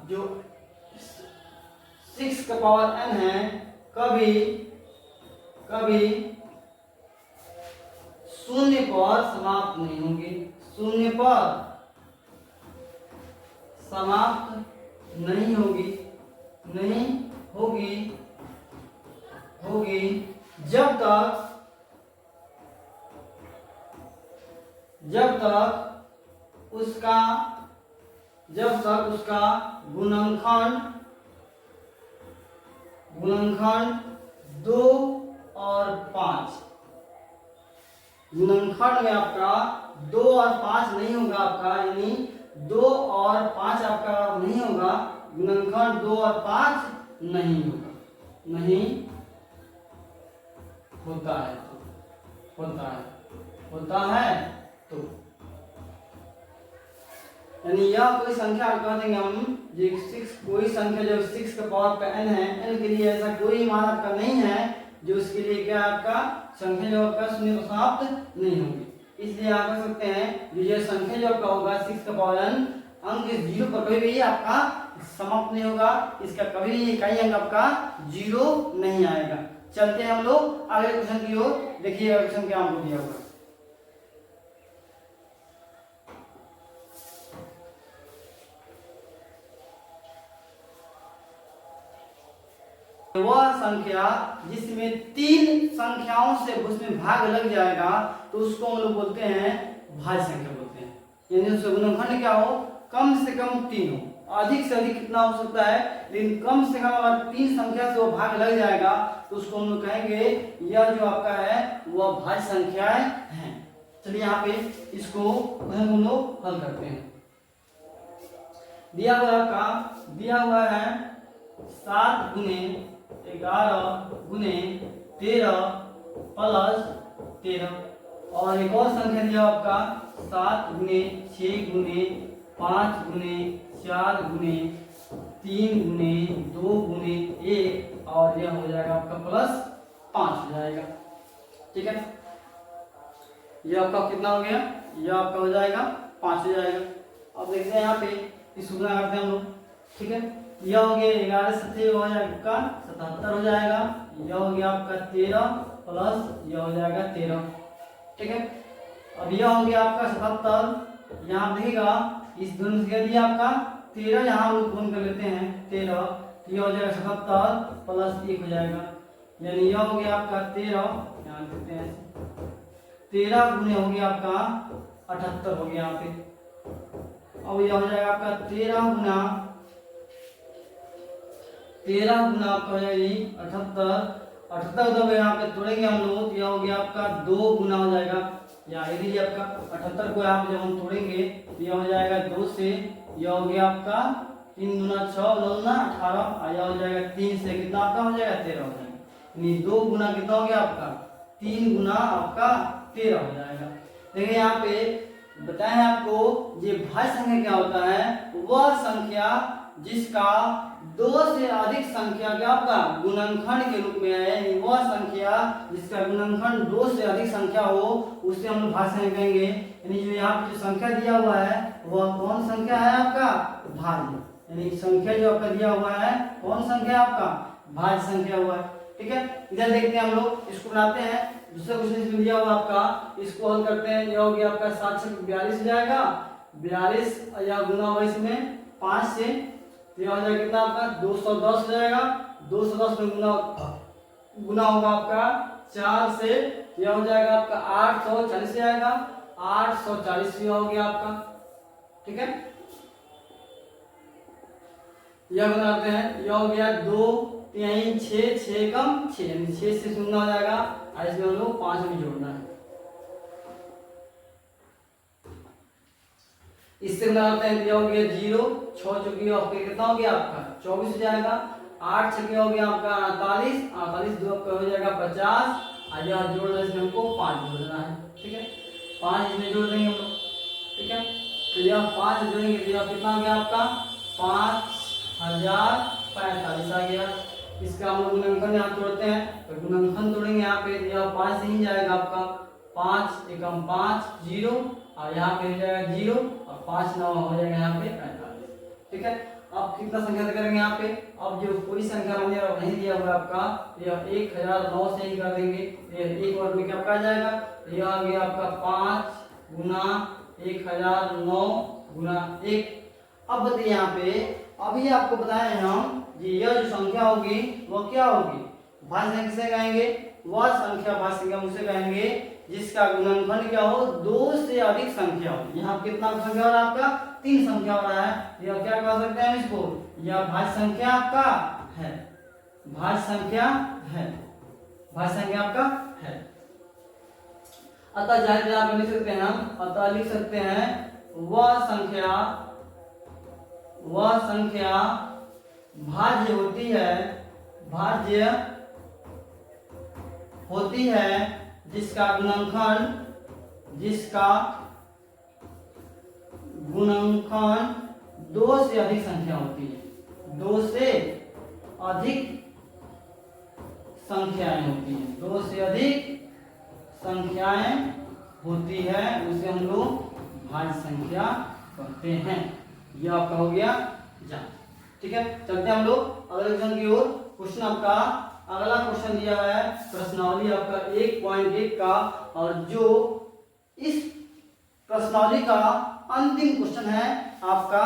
जो 6 का पावर n है कभी शून्य पर समाप्त नहीं होगी, शून्य पर समाप्त नहीं होगी जब तक उसका गुणनखंड 2 और 5, गुणनखंड में आपका 2 और 5 नहीं होगा आपका, यानी 2 और 5 आपका नहीं होगा, गुणनखंड 2 और 5 नहीं होता है तो यानी यह कोई संख्या कह देंगे हम, ये 6 कोई संख्या जो 6 का पावर पे n है, n के लिए ऐसा कोई मान आपका नहीं है जो उसके लिए क्या आपका संख्या जो आपका शून्य पर समाप्त नहीं होगी। इसलिए आप कह सकते हैं जो ये संख्या जो आपका होगा 6 का पावर n अंक 0 पर कभी भी आपका समाप्त नहीं होगा, इसका कभी इकाई अंक आपका 0 नहीं आएगा। चलते हैं हम लोग अगले क्वेश्चन की ओर, देखिए क्वेश्चन क्या हमको दिया हुआ। वह संख्या जिसमें 3 संख्याओं से उसमें भाग लग जाएगा तो उसको हम लोग बोलते हैं भाज्य संख्या बोलते हैं। यानी उसका गुणनखंड क्या हो, कम से कम 3 हो, अधिक से अधिक कितना हो सकता है, लेकिन कम से कम अगर 3 संख्या से वो भाग लग जाएगा तो उसको हम लोग कहेंगे यह जो आपका है वह भाज्य संख्याएं हैं। चलिए यहाँ पे इसको हम लोग हल करते हैं। दिया हुआ है 7 गुने 11 गुने 13 प्लस 13, और एक और संख्या दिया आपका 7 गुने 6 गुने 5 गुने 4 गुने 3 गुने 2 गुने 1, और यह हो जाएगा आपका प्लस 5 हो जाएगा। ठीक है, यह आपका कितना हो गया, यह आपका हो जाएगा 5 हो जाएगा। अब देखते हैं यहाँ पे इसको गुना करते हैं हम लोग। ठीक है, यह हो गया 11 7 हो जाएगा 77 हो जाएगा, यह हो गया आपका 13 प्लस यह हो जाएगा 13। ठीक है, अब यह हो गया आपका 77, यहाँ देखिएगा इस दोनों से दिया आपका 13, यहाँ हम लोग गुण कर लेते हैं 13, तो यह हो जाएगा 77 प्लस 1 हो जाएगा, यानी यह हो गया आपका 13, यहाँ देखते हैं 13 गुने हो गया आपका 78 हो गया यहाँ पे। अब यह हो जाएगा आपका 13 गुना आपका हो जाएगी 78 तो यहाँ पे तोड़ेंगे हम लोग, यह हो गया आपका 2 गुना हो जाएगा या ये लीजिए आपका 78 को यहाँ पे जब हम तोड़ेंगे तो यह हो जाएगा 2 से, यह हो गया आपका 3 गुना 6 9 18, और यह हो जाएगा 3 से कितना आपका हो जाएगा 13 हो जाएगा, यानी 2 गुना कितना हो गया आपका 3 गुना आपका 13 हो जाएगा। देखिए यहाँ पे बताएं आपको ये भाज्य संख्या क्या होता है, वह संख्या जिसका 2 से अधिक संख्या का आपका गुणनखंड के रूप में है, वह संख्या जिसका गुणनखंड 2 से अधिक संख्या हो उसे हम लोग भाज्य संख्या कहेंगे। यानी जो यहाँ पे जो संख्या दिया हुआ है वह कौन संख्या है आपका भाज्य, यानी संख्या जो आपका दिया हुआ है कौन संख्या है आपका भाज्य संख्या हुआ है। ठीक है, इधर देखते हैं हम लोग, इसको बनाते हैं। दूसरा क्वेश्चन इसमें दिया हुआ आपका, इसको हल करते हैं। यह हो गया आपका 7 से 42 हो जाएगा, 42 या गुना हुआ इसमें 5 से, तो यह हो जाएगा कितना आपका 210 हो जाएगा, 210 में गुना होगा आपका 4 से, यह हो जाएगा आपका 840 आएगा, 840 हो गया आपका। ठीक है, यह बनाते हैं। यह हो गया 2 3 6 6 कम 6, यानी 6 से शून्य हो जाएगा, और इसमें हम लोग 5 भी जोड़ना है। इससे बनाते हैं, यह हो गया 0 6 चुकी आपके कितना हो गया आपका 24 हो जाएगा, 8 छके हो गया आपका 48, 48 दो आपका हो जाएगा 50, और यह जोड़ना इसमें हमको 5 जोड़ना है। ठीक है, 5 इसमें जोड़ देंगे हम लोग। ठीक है, तो यह 5 जोड़ेंगे तो यह कितना आ गया आपका 5045 आ गया। इसका हम लोग गुणनखंड यहाँ तोड़ते हैं, तो गुणनखंड तोड़ेंगे यहाँ पे, यह 5 से ही जाएगा आपका 5 एकम 5 0, और यहाँ पे हो जाएगा 0, और 5 9 हो जाएगा यहाँ पे 45। ठीक है, अब कितना संख्या से करेंगे यहाँ पे, अब जो पूरी संख्या हमने नहीं दिया हुआ आपका, यह 1009 से ही कर देंगे, यह एक और में क्या आ जाएगा, यह आ गया आपका 5 गुना 1009 गुना 1। अब बताइए यहाँ पे, अभी आपको बताए हम यह जो संख्या होगी वो क्या होगी भाज्य संख्या किसे कहेंगे, वह संख्या भाज्य संख्या उसे कहेंगे जिसका गुणनखंड क्या हो 2 से अधिक संख्या हो। यहाँ कितना संख्या हो रहा है आपका 3 संख्या हो रहा है, यह क्या कह सकते हैं इसको, यह भाज्य संख्या आपका है, भाज्य संख्या है, भाज्य संख्या आपका है। अतः जाहिर आप लिख सकते हैं, हम अतः लिख सकते हैं वह संख्या भाज्य होती है जिसका गुणनखंड 2 से अधिक संख्या होती है, 2 से अधिक संख्याएं होती हैं, 2 से अधिक संख्याएं होती है, उसे हम लोग भाज्य संख्या कहते हैं। यह आपका हो गया जान। ठीक है, चलते हैं हम लोग अगले क्वेश्चन की ओर। क्वेश्चन आपका अगला क्वेश्चन दिया है प्रश्नावली आपका 1.1 का, और जो इस प्रश्नावली का अंतिम क्वेश्चन है आपका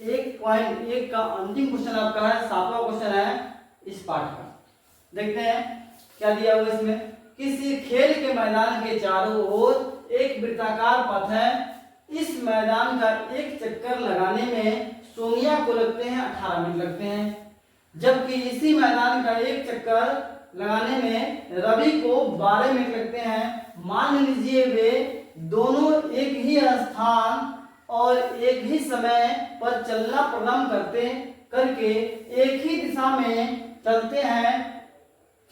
1.1 का अंतिम क्वेश्चन आपका है, 7वां क्वेश्चन है इस पाठ का। देखते हैं क्या दिया हुआ इसमें, किसी खेल के मैदान के चारों ओर एक वृत्ताकार पथ है, इस मैदान का एक चक्कर लगाने में सोनिया को लगते हैं 18 मिनट लगते हैं, जबकि इसी मैदान का एक चक्कर लगाने में रवि को 12 मिनट लगते हैं। मान लीजिए वे दोनों एक ही स्थान और एक ही समय पर चलना प्रारंभ करके एक ही दिशा में चलते हैं,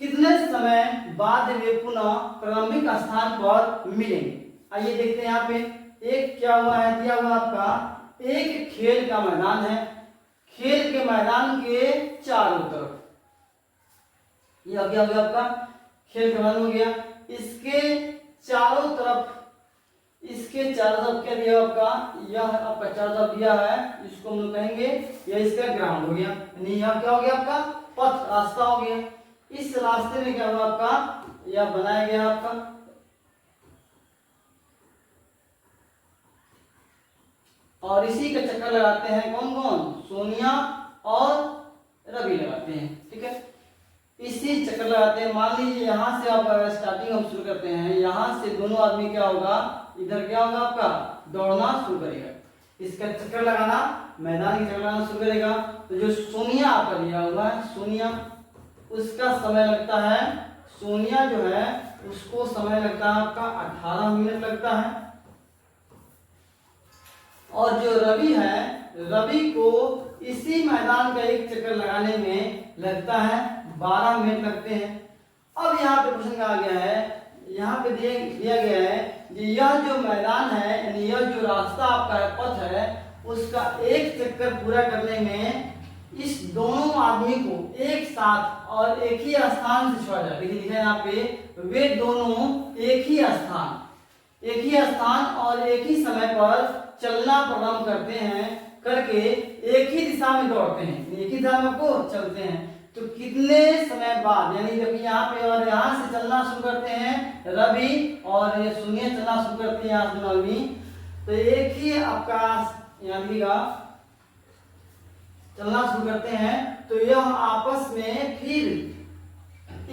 कितने समय बाद वे पुनः प्रारंभिक स्थान पर मिलेंगे। आइए देखते हैं यहाँ पे एक क्या हुआ है, दिया हुआ आपका एक खेल का मैदान है, खेल के मैदान के चारों तरफ, यह क्या हो गया आपका खेल का मैदान हो गया, इसके चारों तरफ क्या दिया आपका, यह आपका चारों तरफ दिया है, इसको हम लोग कहेंगे यह इसका ग्राउंड हो गया, यानी यह क्या हो गया आपका पथ रास्ता हो गया। इस रास्ते में क्या हुआ आपका, यह बनाया गया आपका, और इसी का चक्कर लगाते हैं कौन कौन, सोनिया और रवि लगाते हैं। ठीक है, इसी चक्कर लगाते हैं। मान लीजिए यहाँ से आप स्टार्टिंग हम शुरू करते हैं, यहाँ से दोनों आदमी क्या होगा, इधर क्या होगा आपका दौड़ना शुरू करेगा, इसका चक्कर लगाना, मैदान की चक्कर लगाना शुरू करेगा। तो जो सोनिया आपका दिया हुआ है, सोनिया, उसका समय लगता है, सोनिया जो है उसको समय लगता है आपका 18 मिनट लगता है। और जो रवि है, रवि को इसी मैदान का एक चक्कर लगाने में लगता है 12 मिनट लगते हैं। अब यहाँ पे प्रश्न आ गया है, यहाँ पे दिया गया है कि यह जो मैदान है, यानी यह जो रास्ता आपका है, पथ है, उसका एक चक्कर पूरा करने में इस दोनों आदमी को एक साथ और एक ही स्थान से छोड़ा जाए। देखिए लिखा है यहाँ पे, वे दोनों एक ही स्थान और एक ही समय पर चलना प्रारंभ करते हैं, करके एक ही दिशा में दौड़ते हैं, एक ही दिशा में को चलते हैं। तो कितने समय बाद, यानी जब यहाँ पे और यहाँ से चलना शुरू करते हैं रवि, और ये सुनिए चलना शुरू करते हैं यहाँ से रवि, तो एक ही आपका यानी का चलना शुरू करते हैं, तो यह आपस में फिर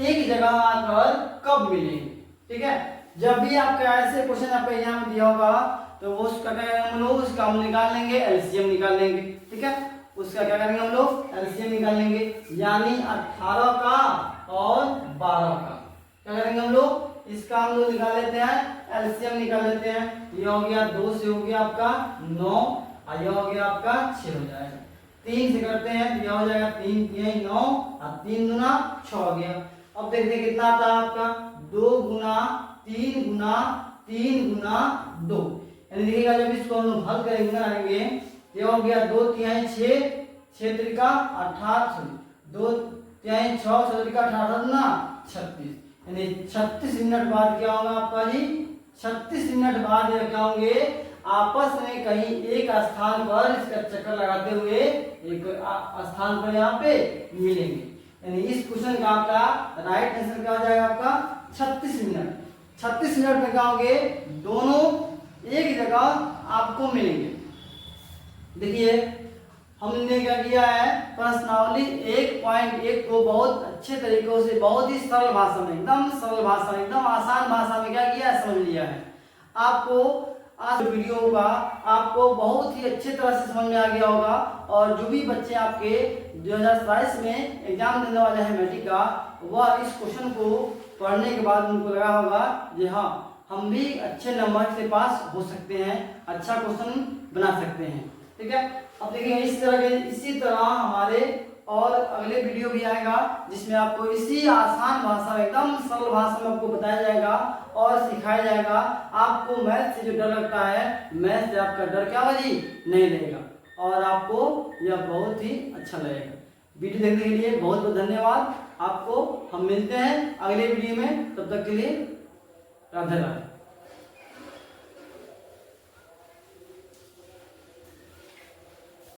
एक जगह आकर कब मिलेंगे। ठीक है, जब भी आपका ऐसे क्वेश्चन आपका एग्जाम में दिया होगा तो वो उसका क्या करेंगे हम लोग, उसका हम निकाल लेंगे, एलसीएम निकाल लेंगे। ठीक है, उसका क्या करेंगे हम लोग, एलसीएम निकाल लेंगे, यानी 18 का और 12 का क्या करेंगे हम लोग, इसका हम लोग निकाल लेते हैं, एलसीएम निकाल लेते हैं। ये हो गया 2 से हो गया आपका 9, और यह हो गया आपका 6 हो जाएगा। 3 से करते हैं तो यह हो जाएगा 3 3 9 और 3 गुना 6 हो गया। अब देखते हैं कितना आता है आपका, 2 गुना 3 गुना 3 गुना 2, यानी देखिएगा जब इसको हम लोग हल करेंगे करेंगे, ये हो गया 2 3 6 6 त्रिका 18, 2 3 6 6 त्रिका 18 ना 36, यानी 36 मिनट बाद क्या होगा आपका जी, 36 मिनट बाद ये क्या होंगे, आपस में कहीं एक स्थान पर इसका चक्कर लगाते हुए एक स्थान पर यहाँ पे मिलेंगे। यानी इस क्वेश्चन का आपका राइट आंसर क्या हो जाएगा आपका 36 मिनट। 36 मिनट में क्या होंगे, दोनों एक जगह आपको मिलेंगे। देखिए हमने क्या किया है, प्रश्नावली 1.1 को बहुत अच्छे तरीकों से, बहुत ही सरल भाषा में, एकदम सरल भाषा में, एकदम आसान भाषा में क्या किया है, समझ लिया है। आपको आज वीडियो होगा आपको बहुत ही अच्छे तरह से समझ में आ गया होगा, और जो भी बच्चे आपके 2022 में एग्जाम देने वाले हैं मैट्रिक का, वह इस क्वेश्चन को पढ़ने के बाद उनको लगा होगा कि हाँ हम भी अच्छे नंबर से पास हो सकते हैं, अच्छा क्वेश्चन बना सकते हैं। ठीक है, अब देखिए इसी तरह हमारे और अगले वीडियो भी आएगा जिसमें आपको इसी आसान भाषा में, एकदम सरल भाषा में आपको बताया जाएगा और सिखाया जाएगा। आपको मैथ से जो डर लगता है, मैथ से आपका डर क्या होगा जी, नहीं लगेगा, और आपको यह बहुत ही अच्छा लगेगा। वीडियो देखने के लिए बहुत बहुत धन्यवाद। आपको हम मिलते हैं अगले वीडियो में, तब तक के लिए राधे राधे।